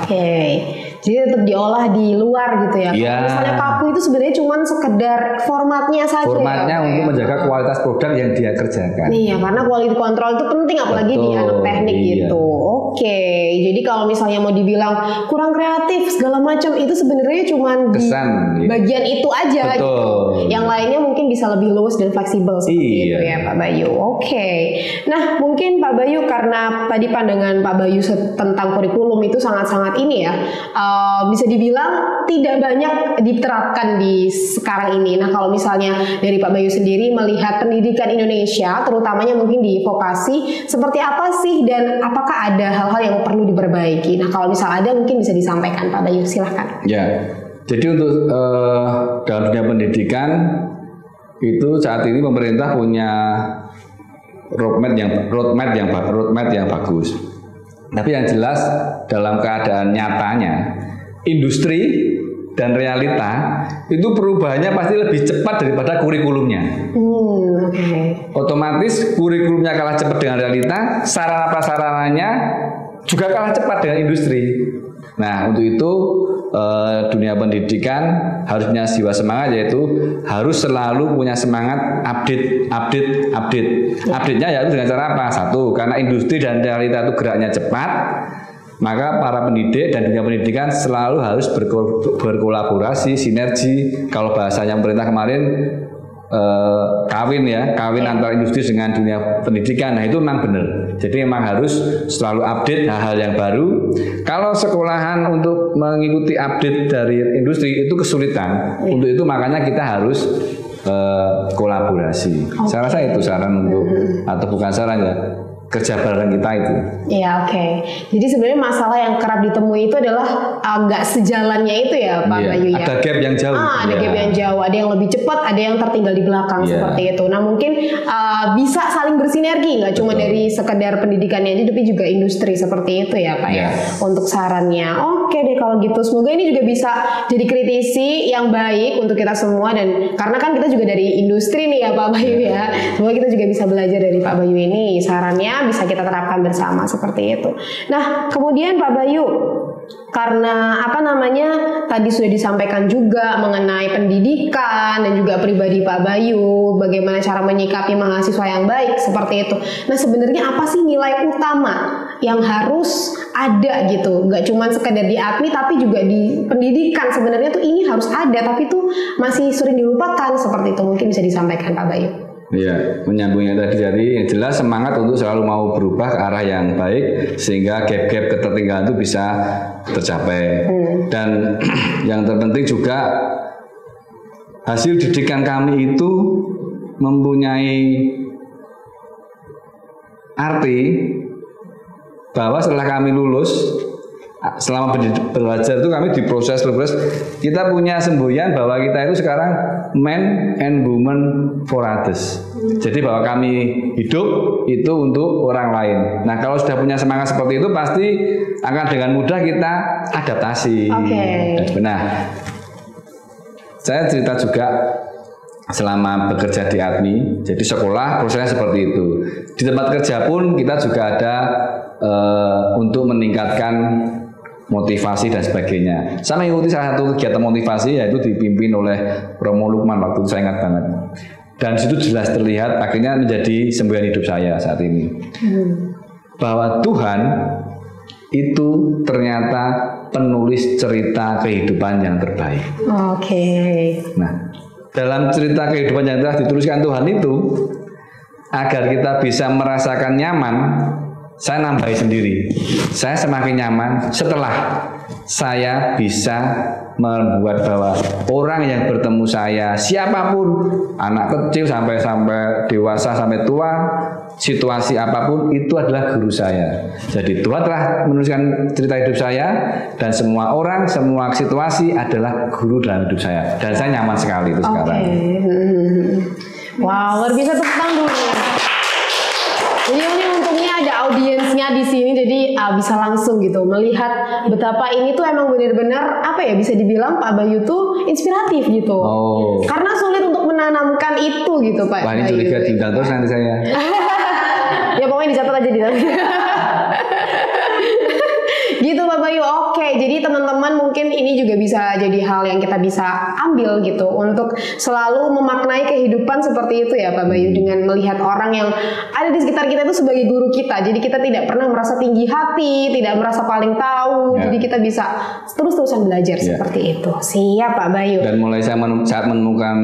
jadi tetap diolah di luar gitu ya. Kalau misalnya kaku itu sebenarnya cuma sekedar formatnya saja. Formatnya untuk menjaga kualitas produk yang dia kerjakan. Iya, karena quality control itu penting apalagi di anak teknik gitu. Jadi kalau misalnya mau dibilang kurang kreatif segala macam, itu sebenarnya cuma di bagian itu aja gitu. Yang lainnya mungkin bisa lebih luas dan fleksibel seperti itu ya Pak Bayu. Oke. Nah mungkin Pak Bayu, karena tadi pandangan Pak Bayu tentang kurikulum itu sangat-sangat ini ya, bisa dibilang tidak banyak diterapkan di sekarang ini. Nah kalau misalnya dari Pak Bayu sendiri melihat pendidikan Indonesia, terutamanya mungkin di vokasi, seperti apa sih dan apakah ada hal-hal yang perlu diperbaiki? Nah kalau misal ada mungkin bisa disampaikan Pak Bayu, silahkan. Ya, jadi untuk dalam dunia pendidikan itu saat ini pemerintah punya roadmap yang bagus. Tapi yang jelas dalam keadaan nyatanya industri dan realita itu perubahannya pasti lebih cepat daripada kurikulumnya. Otomatis kurikulumnya kalah cepat dengan realita, sarana prasarananya juga kalah cepat dengan industri. Nah untuk itu dunia pendidikan harus punya jiwa semangat, yaitu harus selalu punya semangat update. Update-nya yaitu dengan cara apa? Satu, karena industri dan realita itu geraknya cepat, maka para pendidik dan dunia pendidikan selalu harus berkolaborasi, sinergi. Kalau bahasanya pemerintah kemarin kawin antara industri dengan dunia pendidikan. Nah itu memang benar. Jadi memang harus selalu update hal-hal yang baru. Kalau sekolahan untuk mengikuti update dari industri itu kesulitan. Untuk itu makanya kita harus kolaborasi. Saya rasa itu saran untuk, atau bukan saran ya, kerja bareng kita itu. Iya Jadi sebenarnya masalah yang kerap ditemui itu adalah agak sejalannya itu ya Pak Bayu ya. Ada gap yang jauh. Ada gap yang jauh. Ada yang lebih cepat, ada yang tertinggal di belakang seperti itu. Nah mungkin bisa saling bersinergi, nggak cuma dari sekedar pendidikannya aja, tapi juga industri seperti itu ya Pak ya. Untuk sarannya. Oke deh kalau gitu. Semoga ini juga bisa jadi kritisi yang baik untuk kita semua, dan karena kan kita juga dari industri nih ya Pak Bayu ya. Semoga kita juga bisa belajar dari Pak Bayu ini. Sarannya bisa kita terapkan bersama seperti itu. Nah, kemudian Pak Bayu, karena tadi sudah disampaikan juga mengenai pendidikan dan juga pribadi Pak Bayu, bagaimana cara menyikapi mahasiswa yang baik seperti itu. Nah, sebenarnya apa sih nilai utama yang harus ada gitu? Gak cuma sekedar di ADMI tapi juga di pendidikan. Sebenarnya tuh ini harus ada, tapi tuh masih sering dilupakan seperti itu. Mungkin bisa disampaikan Pak Bayu. Iya, menyambungnya tadi, jadi yang jelas semangat untuk selalu mau berubah ke arah yang baik sehingga gap-gap ketertinggalan itu bisa tercapai. Dan yang terpenting juga hasil didikan kami itu mempunyai arti bahwa setelah kami lulus, selama belajar itu kami diproses, kita punya semboyan bahwa kita itu sekarang men and women for others. Jadi bahwa kami hidup itu untuk orang lain. Nah kalau sudah punya semangat seperti itu pasti akan dengan mudah kita adaptasi. Nah saya cerita juga selama bekerja di ADMI. Jadi sekolah prosesnya seperti itu. Di tempat kerja pun kita juga ada untuk meningkatkan motivasi dan sebagainya. Saya mengikuti salah satu kegiatan motivasi, yaitu dipimpin oleh Romo Lukman, waktu itu saya ingat banget. Dan situ jelas terlihat akhirnya menjadi semboyan hidup saya saat ini. Bahwa Tuhan itu ternyata penulis cerita kehidupan yang terbaik. Nah, dalam cerita kehidupan yang telah dituliskan Tuhan itu, agar kita bisa merasakan nyaman, saya nambahi sendiri. Saya semakin nyaman setelah saya bisa membuat bahwa orang yang bertemu saya, siapapun, anak kecil sampai dewasa sampai tua, situasi apapun, itu adalah guru saya. Jadi Tuhan telah menuliskan cerita hidup saya, dan semua orang, semua situasi adalah guru dalam hidup saya. Dan saya nyaman sekali itu sekarang. Wow, luar biasa, tepuk tangan dulu. Jadi ini untungnya ada audiensnya di sini, jadi bisa langsung gitu melihat betapa ini tuh emang benar-benar bisa dibilang Pak Bayu tuh inspiratif gitu. Karena sulit untuk menanamkan itu gitu Pak. Wah, ini curiga diundang terus nanti saya. Ya pokoknya dicatat aja di dalam. Gitu Pak Bayu. Jadi teman-teman mungkin ini juga bisa jadi hal yang kita bisa ambil gitu untuk selalu memaknai kehidupan seperti itu ya Pak Bayu, dengan melihat orang yang ada di sekitar kita itu sebagai guru kita. Jadi kita tidak pernah merasa tinggi hati, tidak merasa paling tahu. Jadi kita bisa terus-terusan belajar seperti itu. Siap Pak Bayu. Dan mulai saat menemukan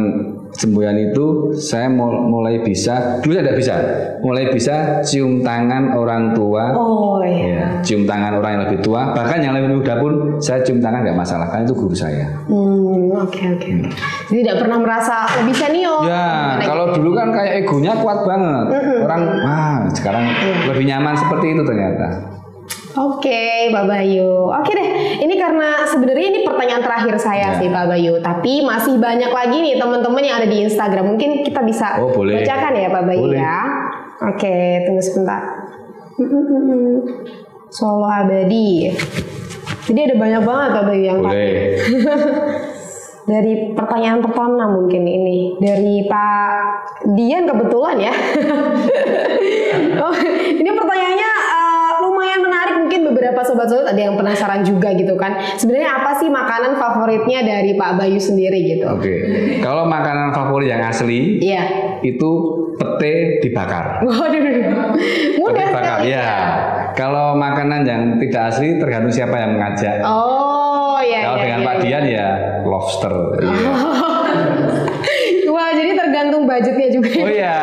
semboyan itu saya mulai bisa, dulu saya tidak bisa, mulai bisa cium tangan orang tua. Oh iya. Ya, cium tangan orang yang lebih tua, bahkan yang lebih muda pun saya cium tangan nggak masalah, karena itu guru saya. Oke. Jadi tidak pernah merasa lebih senior. Ya, kalau dulu kan kayak egonya kuat banget. Orang, sekarang lebih nyaman seperti itu ternyata. Oke, Pak Bayu. Oke deh, ini karena sebenarnya ini pertanyaan terakhir saya sih Pak Bayu. Tapi masih banyak lagi nih teman-teman yang ada di Instagram. Mungkin kita bisa bacakan ya Pak Bayu ya. Oke, tunggu sebentar. Solo Abadi. Jadi ada banyak banget Pak Bayu yang dari pertanyaan pertama mungkin ini dari Pak Dian kebetulan ya. Ini pertanyaannya lumayan menarik, mungkin beberapa sobat-sobat ada yang penasaran juga gitu kan. Sebenarnya apa sih makanan favoritnya dari Pak Bayu sendiri gitu? Oke. Kalau makanan favorit yang asli, itu pete dibakar. Waduh, mudah dibakar. Ya. Kalau makanan yang tidak asli tergantung siapa yang mengajak. Oh iya. Kalau dengan Pak Dian ya lobster. Wah, jadi tergantung budgetnya juga. Oh iya.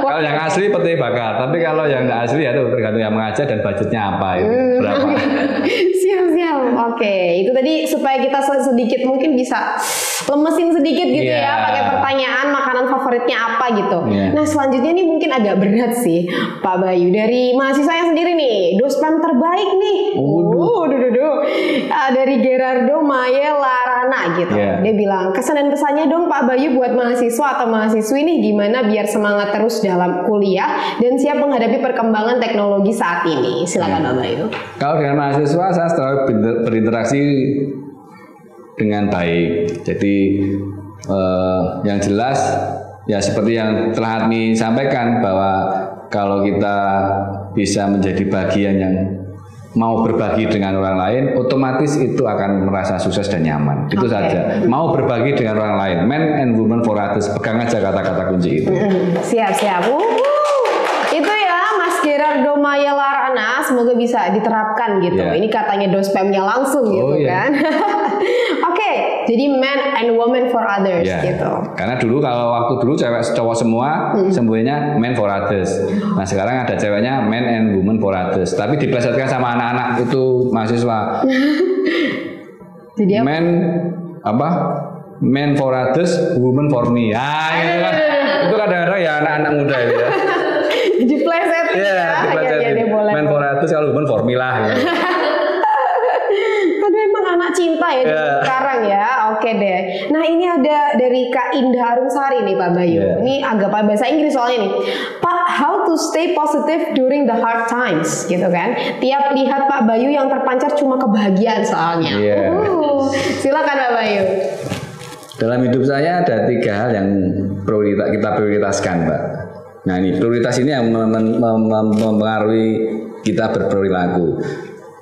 Kalau yang asli pete bakar, tapi kalau yang tidak asli ya itu tergantung yang mengajak dan budgetnya apa itu berapa. Siap. Oke, itu tadi supaya kita sedikit mungkin bisa lemesin sedikit gitu ya, pakai pertanyaan makanan favoritnya apa gitu. Nah selanjutnya nih mungkin agak berat sih Pak Bayu, dari mahasiswa yang sendiri nih, dospem terbaik nih. Dari Gerardo Maye Larana gitu. Dia bilang, kesan dan pesannya dong Pak Bayu buat mahasiswa atau mahasiswi nih, gimana biar semangat terus dalam kuliah dan siap menghadapi perkembangan teknologi saat ini. Silakan Pak Bayu. Kalau dengan mahasiswa saya selalu berinteraksi dengan baik. Jadi yang jelas ya seperti yang telah Admi sampaikan, bahwa kalau kita bisa menjadi bagian yang mau berbagi dengan orang lain, otomatis itu akan merasa sukses dan nyaman. Itu saja. Mau berbagi dengan orang lain. Men and women for others. Pegang aja kata-kata kunci itu. Siap. Itu ya Mas Gerardo Maye Larana, semoga bisa diterapkan gitu. Ini katanya dospemnya langsung gitu kan. Oke, jadi man and woman for others gitu. Karena dulu kalau waktu dulu cewek cowok semua semuanya man for others. Nah sekarang ada ceweknya man and woman for others. Tapi diplesetkan sama anak-anak itu mahasiswa. Jadi man for others, woman for me. Itu kadang-kadang ya anak-anak muda itu ya. Dipleset diplesetin. Man for others, kalau woman for me lah. Aduh, emang anak cinta ya sekarang ya. Oke deh. Nah ini ada dari Kak Indah Arumsari nih Pak Bayu. Ini agak bahasa Inggris soalnya nih. Pak, how to stay positive during the hard times gitu kan. Tiap lihat Pak Bayu yang terpancar cuma kebahagiaan soalnya. Silakan Pak Bayu. Dalam hidup saya ada 3 hal yang kita prioritaskan Mbak. Nah ini prioritas ini yang mempengaruhi kita berperilaku.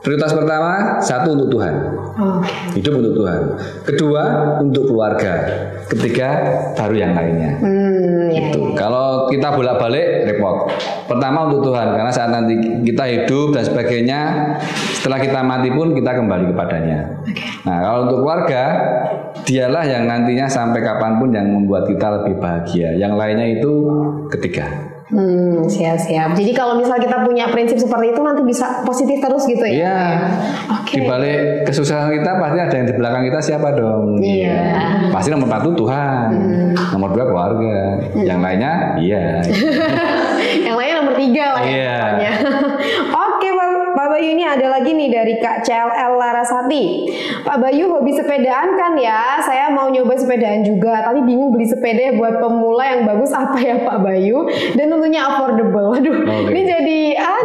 Prioritas pertama, 1 untuk Tuhan. Hidup untuk Tuhan. Kedua, untuk keluarga. Ketiga, baru yang lainnya. Kalau kita bolak-balik, repot. Pertama untuk Tuhan, karena saat nanti kita hidup dan sebagainya, setelah kita mati pun kita kembali kepadanya. Nah, kalau untuk keluarga, dialah yang nantinya sampai kapanpun yang membuat kita lebih bahagia. Yang lainnya itu ketiga. Siap. Jadi kalau misal kita punya prinsip seperti itu, nanti bisa positif terus gitu ya? Iya. Di balik kesuksesan kita pasti ada yang di belakang kita, siapa dong? Pasti nomor 1 Tuhan, nomor 2 keluarga, yang lainnya yang lainnya nomor 3 lah ya. Oke Pak Bayu, ini ada lagi nih dari Kak CLL Larasati. Pak Bayu hobi sepedaan kan ya? Saya mau nyoba sepedaan juga, tapi bingung beli sepeda buat pemula yang bagus apa ya Pak Bayu? Dan tentunya affordable. Waduh, ini jadi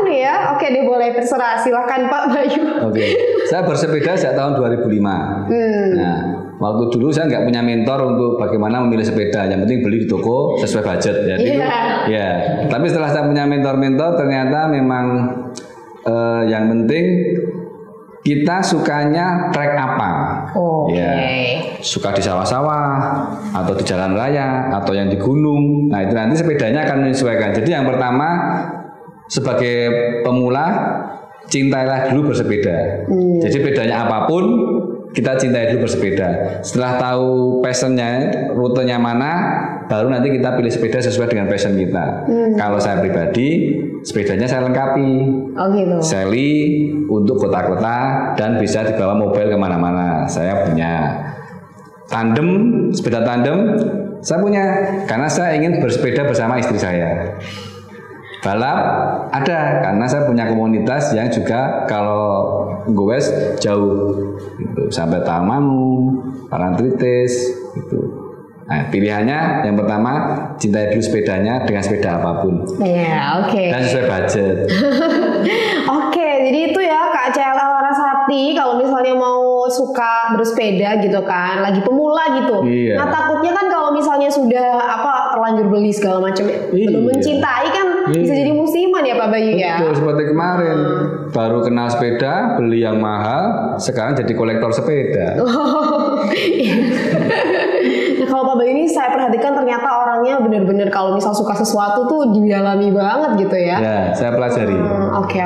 ya. Oke deh, boleh terserah. Silakan Pak Bayu. Saya bersepeda sejak tahun 2005. Nah, waktu dulu saya nggak punya mentor untuk bagaimana memilih sepeda. Yang penting beli di toko sesuai budget. Jadi tapi setelah saya punya mentor-mentor, ternyata memang yang penting kita sukanya trek apa. Suka di sawah-sawah atau di jalan raya atau yang di gunung. Nah itu nanti sepedanya akan menyesuaikan. Jadi yang pertama, sebagai pemula, cintailah dulu bersepeda. Jadi sepedanya apapun, kita cintai dulu bersepeda. Setelah tahu passionnya, rutenya mana, baru nanti kita pilih sepeda sesuai dengan passion kita. Kalau saya pribadi, sepedanya saya lengkapi. Oh gitu. Sally untuk kota-kota dan bisa dibawa mobil kemana-mana. Saya punya tandem, sepeda tandem. Saya punya, karena saya ingin bersepeda bersama istri saya. Balap ada, karena saya punya komunitas yang juga kalau goes jauh, gitu, sampai Tamangu, Parangtritis, gitu. Nah, pilihannya yang pertama cintai dulu sepedanya dengan sepeda apapun. Iya, oke. Dan sesuai budget. Oke, jadi itu ya Kak CLL Larasati kalau misalnya mau suka bersepeda gitu kan, lagi pemula gitu. Iya. Nah takutnya kan kalau misalnya sudah terlanjur beli segala macam, belum mencintai kan bisa jadi musiman ya Pak Bayu ya. Betul, seperti kemarin baru kenal sepeda, beli yang mahal, sekarang jadi kolektor sepeda. Nah kalau Pak Bayu ini saya perhatikan ternyata orangnya benar-benar kalau misal suka sesuatu tuh didalami banget gitu ya. Ya, saya pelajari. Oke.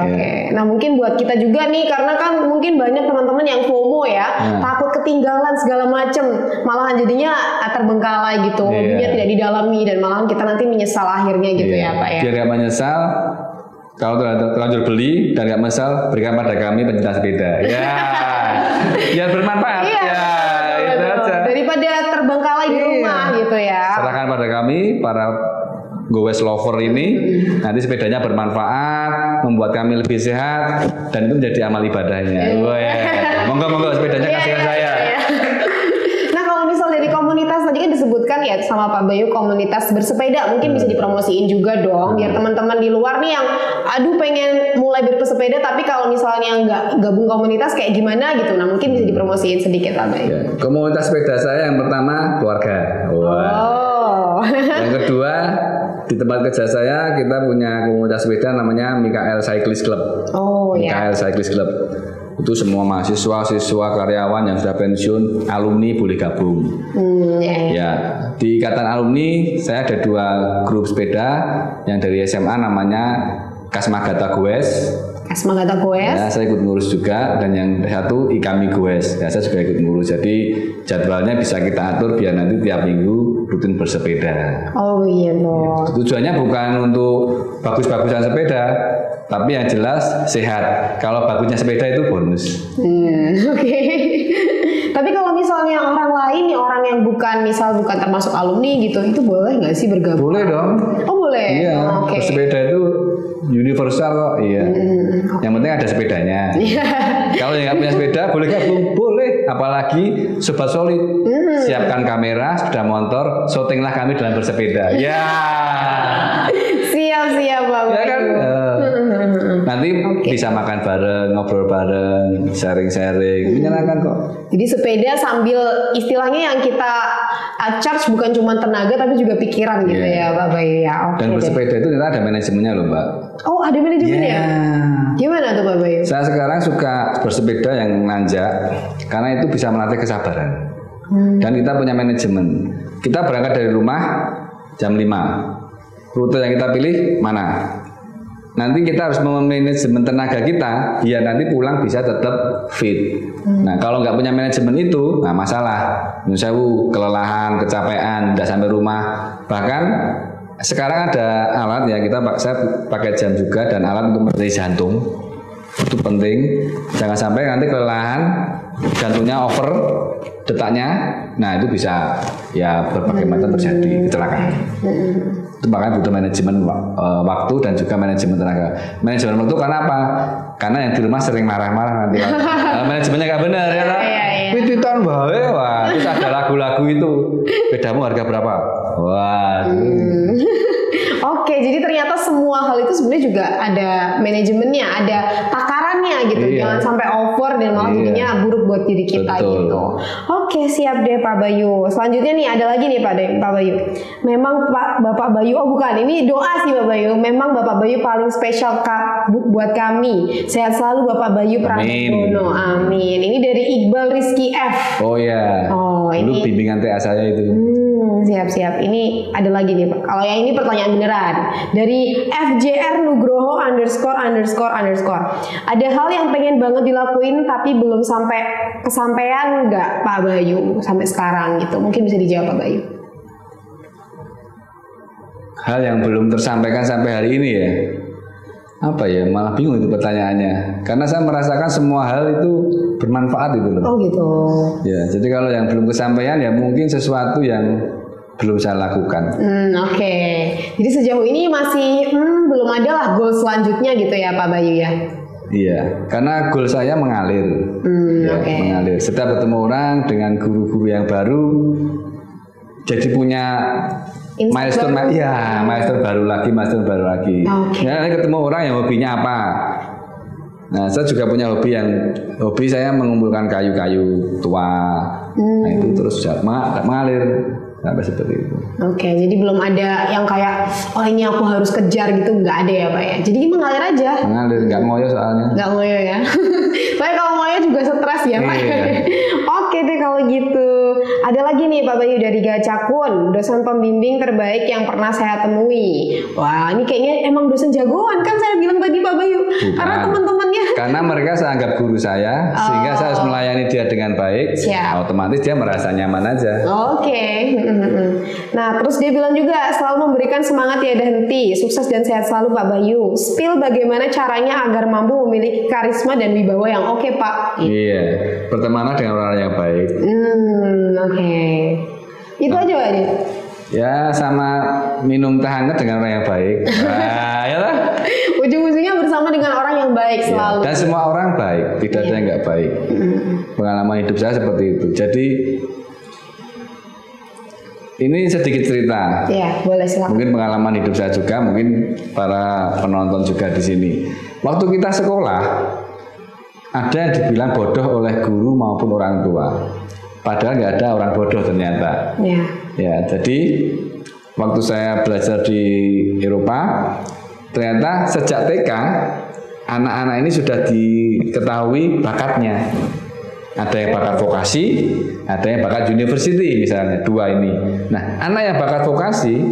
Nah mungkin buat kita juga nih, karena kan mungkin banyak teman-teman yang FOMO ya, takut ketinggalan segala macem, malahan jadinya terbengkalai gitu, hobinya tidak didalami dan malahan kita nanti menyesal akhirnya gitu ya Pak ya. Biar gak menyesal, kalau terlanjur beli dan gak menyesal, berikan pada kami pencinta sepeda. Ya, biar bermanfaat. Iya, itu aja. Daripada terbengkalai di rumah gitu ya. Serahkan pada kami para goes lover ini, nanti sepedanya bermanfaat, membuat kami lebih sehat, dan itu menjadi amal ibadahnya. Monggo sepedanya kasih ke saya. Nah kalau misal dari komunitas tadi kan disebutkan ya sama Pak Bayu, komunitas bersepeda mungkin bisa dipromosiin juga dong, biar teman-teman di luar nih yang aduh pengen mulai bersepeda tapi kalau misalnya nggak gabung komunitas kayak gimana gitu, nah mungkin bisa dipromosiin sedikit Pak Bayu. Komunitas sepeda saya yang pertama keluarga. Yang kedua, di tempat kerja saya kita punya komunitas sepeda namanya Mikael Cyclist Club. Mikael Cyclist Club. Itu semua mahasiswa, siswa, karyawan yang sudah pensiun, alumni boleh gabung. Ya, di ikatan alumni saya ada 2 grup sepeda yang dari SMA namanya Kasmagata Goes. Kasmagata Goes. Ya, saya ikut ngurus juga, dan yang satu Ikami Goes. Ya, saya juga ikut ngurus. Jadi jadwalnya bisa kita atur biar nanti tiap minggu rutin bersepeda. Oh iya loh. Tujuannya bukan untuk bagus-bagusan sepeda, tapi yang jelas sehat. Kalau bagusnya sepeda itu bonus. Oke. Tapi kalau misalnya orang lain nih, orang yang bukan termasuk alumni gitu, itu boleh nggak sih bergabung? Boleh dong. Oh boleh. Iya. Bersepeda itu universal kok. Iya. Yang penting ada sepedanya. Kalau yang nggak punya sepeda boleh gabung, boleh. Apalagi sobat solid, siapkan kamera, sepeda motor, syutinglah kami dalam bersepeda. Ya. Siap Pak. Ya kan. Nanti bisa makan bareng, ngobrol bareng, sharing-sharing, menyenangkan kok. Jadi sepeda sambil istilahnya yang kita charge bukan cuma tenaga tapi juga pikiran gitu ya Pak Bayu ya. Dan bersepeda itu ternyata ada manajemennya loh Mbak. Oh ada manajemennya? Gimana tuh Pak Bayu? Saya sekarang suka bersepeda yang nanjak karena itu bisa melatih kesabaran. Dan kita punya manajemen. Kita berangkat dari rumah jam 5. Rute yang kita pilih mana? Nanti kita harus memanajemen tenaga kita biar nanti pulang bisa tetap fit. Nah kalau nggak punya manajemen itu, nah masalah. Misalnya kelelahan, kecapean, udah sampai rumah. Bahkan sekarang ada alat ya, saya pakai jam juga dan alat untuk melatih jantung. Itu penting. Jangan sampai nanti kelelahan, jantungnya over detaknya. Nah itu bisa ya berbagai macam terjadi kecelakaan. Itu makanya butuh manajemen waktu dan juga manajemen tenaga. Manajemen waktu karena apa? Karena yang di rumah sering marah-marah nanti. Manajemennya nggak benar ya kan? Pititan bae, wah. Terus ada lagu-lagu itu. Bedamu harga berapa? Wah. Oke, jadi ternyata semua hal itu sebenarnya juga ada manajemennya, ada takarannya gitu. Jangan sampai over dan malah jadinya buruk buat diri kita. Betul. Gitu. Oke, siap deh Pak Bayu. Selanjutnya nih ada lagi nih Pak Bayu. Memang Bapak Bayu, oh bukan, ini doa sih Bapak Bayu. Memang Bapak Bayu paling spesial buat kami. Sehat selalu Bapak Bayu Prabono. Amin. Ini dari Iqbal Rizky F. Oh ya. Dulu bimbingan TA saya itu. Siap. Ini ada lagi nih Pak. Kalau yang ini pertanyaan beneran dari FJR Nugroho ____. Ada hal yang pengen banget dilakuin tapi belum sampai kesampaian nggak Pak Bayu sampai sekarang gitu? Mungkin bisa dijawab Pak Bayu. Hal yang belum tersampaikan sampai hari ini ya. Apa ya, malah bingung itu pertanyaannya. Karena saya merasakan semua hal itu bermanfaat itu loh. Oh gitu. Ya, jadi kalau yang belum kesampaian ya mungkin sesuatu yang belum saya lakukan. Oke. Jadi sejauh ini masih belum ada lah goal selanjutnya gitu ya Pak Bayu ya. Iya, karena goal saya mengalir. Mengalir. Setiap ketemu orang dengan guru-guru yang baru, jadi punya milestone baru lagi. Ya, ketemu orang yang hobinya apa. Nah, saya juga punya hobi saya mengumpulkan kayu-kayu tua. Nah, itu terus mengalir sampai seperti itu. Oke, jadi belum ada yang kayak ini aku harus kejar gitu, nggak ada ya Pak ya. Jadi mengalir aja. Mengalir, nggak ngoyo soalnya. Nggak ngoyo ya. Soalnya kalau ngoyo juga stres ya Pak. Oke deh kalau gitu. Ada lagi nih Pak Bayu dari Gacakun, dosen pembimbing terbaik yang pernah saya temui. Wah, ini kayaknya emang dosen jagoan kan saya bilang tadi Pak Bayu. Bukan. Karena teman-temannya. Karena mereka saya anggap guru saya, sehingga saya harus melayani dia dengan baik. Siap. Otomatis dia merasa nyaman aja. Oke. Nah, terus dia bilang juga selalu memberikan semangat tiada henti, sukses dan sehat selalu Pak Bayu. Spill bagaimana caranya agar mampu memiliki karisma dan wibawa yang oke Pak. Iya, bertemanlah dengan orang yang baik. Oke. Itu aja Pak. Ya, sama minum teh hangat dengan orang yang baik. Nah, ya lah. Ujung-ujungnya bersama dengan orang yang baik selalu. Dan semua orang baik, tidak ada yang nggak baik. Pengalaman hidup saya seperti itu. Jadi ini sedikit cerita. Iya, boleh silakan. Mungkin pengalaman hidup saya juga, mungkin para penonton juga di sini. Waktu kita sekolah, ada yang dibilang bodoh oleh guru maupun orang tua. Padahal nggak ada orang bodoh ternyata. Iya. Ya, jadi waktu saya belajar di Eropa, ternyata sejak TK anak-anak ini sudah diketahui bakatnya. Ada yang bakat vokasi, ada yang bakat university misalnya, dua ini. Nah, anak yang bakat vokasi,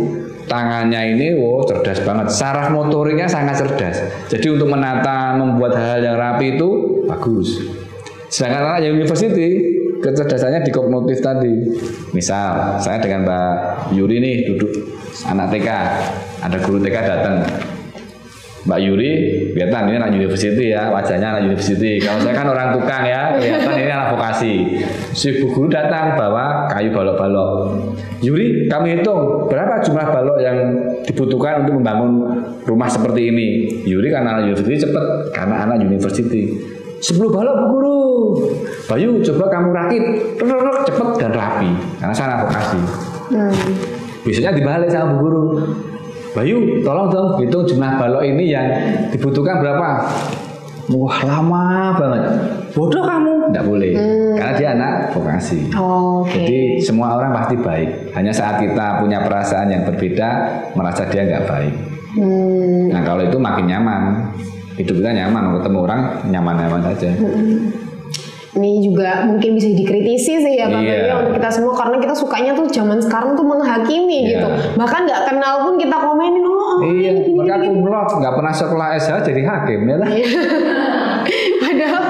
tangannya ini cerdas banget, saraf motoriknya sangat cerdas. Jadi untuk menata, membuat hal yang rapi itu bagus. Sedangkan anak yang university, kecerdasannya di kognitif tadi. Misal, saya dengan Mbak Yuri nih duduk, anak TK, ada guru TK datang. Mbak Yuri, kelihatan ini anak university ya, wajahnya anak university. Kalau saya kan orang tukang ya, kelihatan ini anak vokasi. Si bu guru datang bawa kayu balok-balok. Yuri, kami hitung berapa jumlah balok yang dibutuhkan untuk membangun rumah seperti ini. Yuri karena anak university cepat, karena anak university. 10 balok bu guru. Bayu, coba kamu rakit, cepet dan rapi. Karena saya anak vokasi. Biasanya dibalik sama bu guru. Bayu, tolong dong hitung jumlah balok ini yang dibutuhkan berapa. Wah, lama banget. Bodoh kamu. Tidak boleh, karena dia anak vokasi. Jadi semua orang pasti baik. Hanya saat kita punya perasaan yang berbeda, merasa dia nggak baik. Nah, kalau itu makin nyaman. Hidup kita nyaman, ketemu orang nyaman-nyaman saja. Ini juga mungkin bisa dikritisi sih ya Pak Bayu untuk kita semua, karena kita sukanya tuh zaman sekarang tuh menghakimi gitu. Bahkan nggak kenal pun kita komenin, mereka kumlot, nggak pernah sekolah SH jadi hakim ya lah. Padahal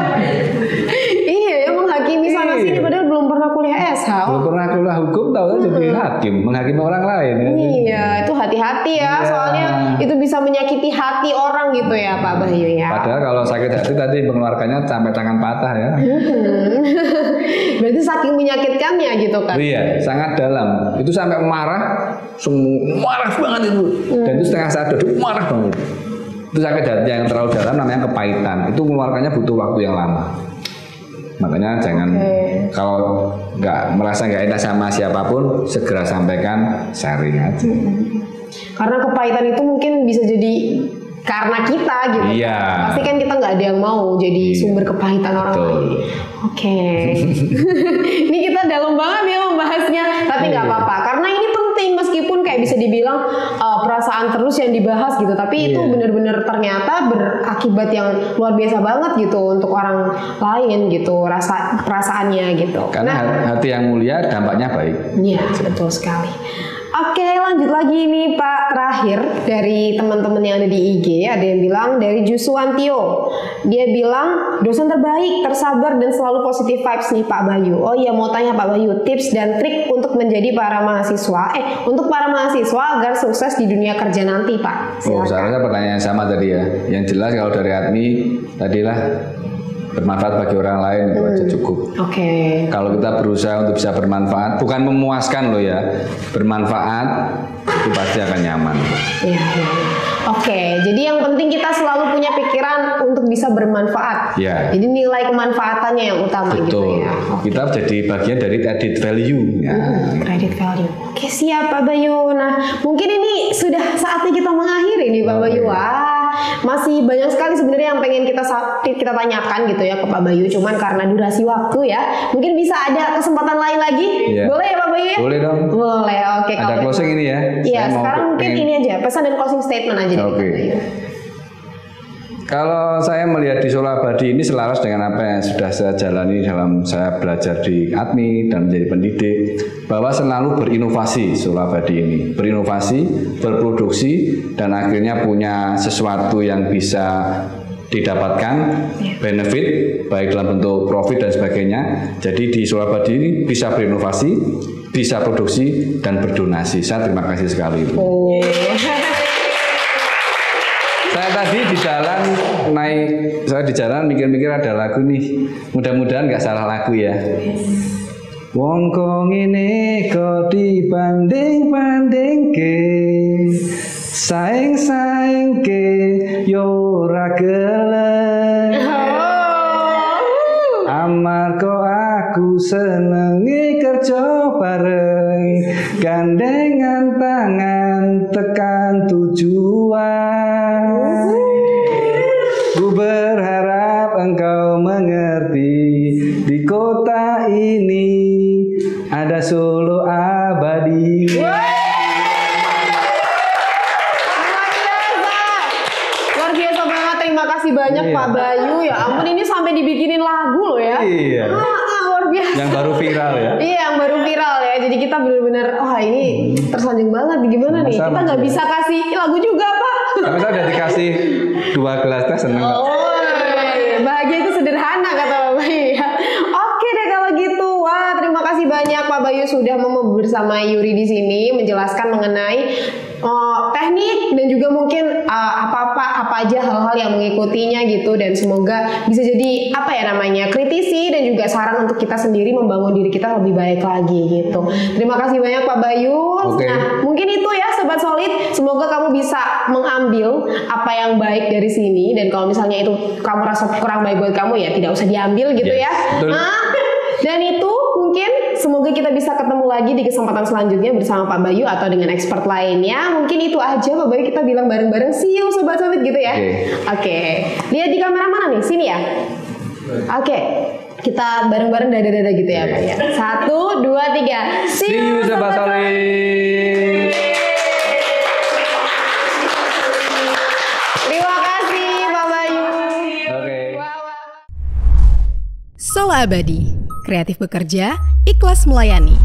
ya menghakimi sana sini, padahal belum pernah kuliah SH. Belum pernah kuliah hukum, tahu jadi hakim, menghakimi orang lain. Iya, itu hati-hati ya, soalnya itu bisa menyakiti hati orang gitu ya Pak Bayu ya. Padahal kalau sakit hati tadi mengeluarkannya sampai tangan patah ya. Berarti saking menyakitkannya gitu kan? Iya, sangat dalam. Itu sampai marah, marah banget itu. Dan itu setengah sadar, marah banget. Itu sakit hati yang terlalu dalam, namanya kepahitan. Itu mengeluarkannya butuh waktu yang lama. Makanya jangan kalau merasa nggak enak sama siapapun, segera sampaikan, sharing aja. Karena kepahitan itu mungkin bisa jadi karena kita gitu. Pasti kan kita nggak ada yang mau jadi sumber kepahitan orang lain. Ini kita dalam banget ya membahasnya, tapi nggak apa-apa karena ini penting, meskipun kayak kayak bisa dibilang perasaan terus yang dibahas gitu, tapi itu benar-benar ternyata berakibat yang luar biasa banget gitu untuk orang lain gitu, perasaannya gitu. Karena hati yang mulia dampaknya baik. Iya, betul sekali. Oke, lanjut lagi nih Pak, terakhir dari teman-teman yang ada di IG, ada yang bilang dari Juswantio. Dia bilang dosen terbaik, tersabar dan selalu positive vibes nih Pak Bayu. Oh iya, mau tanya Pak Bayu, tips dan trik untuk menjadi para mahasiswa, untuk para mahasiswa agar sukses di dunia kerja nanti Pak. Silakan. Seharusnya pertanyaan yang sama tadi ya. Yang jelas kalau dari admi tadilah bermanfaat bagi orang lain itu aja cukup. Kalau kita berusaha untuk bisa bermanfaat, bukan memuaskan loh ya, bermanfaat itu pasti akan nyaman. Iya. Jadi yang penting kita selalu punya pikiran untuk bisa bermanfaat. Ya. Jadi nilai kemanfaatannya yang utama. Betul. Gitu ya. Kita jadi bagian dari added value. Ya. Added value. Oke, siap Pak Bayu. Nah, mungkin ini sudah saatnya kita mengakhiri nih Pak Bayu. Masih banyak sekali sebenarnya yang pengen kita tanyakan gitu ya ke Pak Bayu, cuman karena durasi waktu ya, mungkin bisa ada kesempatan lain lagi. Boleh ya Pak Bayu ya? Boleh dong. Boleh. Oke. Ada closing ini ya? Iya, sekarang mungkin ini aja, pesan dan closing statement aja. Kalau saya melihat di Solo Abadi ini selaras dengan apa yang sudah saya jalani dalam saya belajar di admi dan menjadi pendidik, bahwa selalu berinovasi Solo Abadi ini, berinovasi, berproduksi, dan akhirnya punya sesuatu yang bisa didapatkan benefit baik dalam bentuk profit dan sebagainya. Jadi di Solo Abadi ini bisa berinovasi, bisa produksi, dan berdonasi. Saya terima kasih sekali. Saya tadi di jalan mikir-mikir ada lagu nih. Mudah-mudahan nggak salah lagu ya. Wong kok ngene kok dibanding-bandingke, saing-saingke yo ora gelem. Amarga aku senengi kerja bareng, gandengan tangan tekan tujuan. Ku berharap engkau mengerti, di kota ini ada Solo Abadi. Luar biasa banget, terima kasih banyak Pak Bayu. Ya ampun, ini sampai dibikinin lagu loh ya. Luar biasa. Yang baru viral ya. Iya, yang baru viral ya. Jadi kita benar-benar, ini tersanjung banget. Gimana nih? Kita nggak bisa kasih lagu juga Pak. Tapi saya udah dikasih 2 gelas teh, seneng kok. Bahagia itu sederhana kata Pak Bayu ya. Oke deh kalau gitu. Wah, terima kasih banyak Pak Bayu sudah mau bersama Yuri di sini menjelaskan mengenai teknik dan juga mungkin apa aja hal-hal yang mengikutinya gitu, dan semoga bisa jadi kritisi dan juga saran untuk kita sendiri membangun diri kita lebih baik lagi gitu. Terima kasih banyak Pak Bayu. Nah, mungkin itu ya Sobat Solid, semoga kamu bisa mengambil apa yang baik dari sini, dan kalau misalnya itu kamu rasa kurang baik buat kamu ya tidak usah diambil gitu ya. Dan itu mungkin semoga kita bisa ketemu lagi di kesempatan selanjutnya bersama Pak Bayu atau dengan expert lainnya. Mungkin itu aja Pak Bayu, kita bilang bareng-bareng see you Sobat Solid gitu ya. Oke. Lihat di kamera mana nih? Sini ya. Oke. Kita bareng-bareng dada-dada gitu ya Pak ya. 1, 2, 3. See you Sobat Solid. Terima kasih Pak Bayu. Solo Abadi, kreatif bekerja, ikhlas melayani.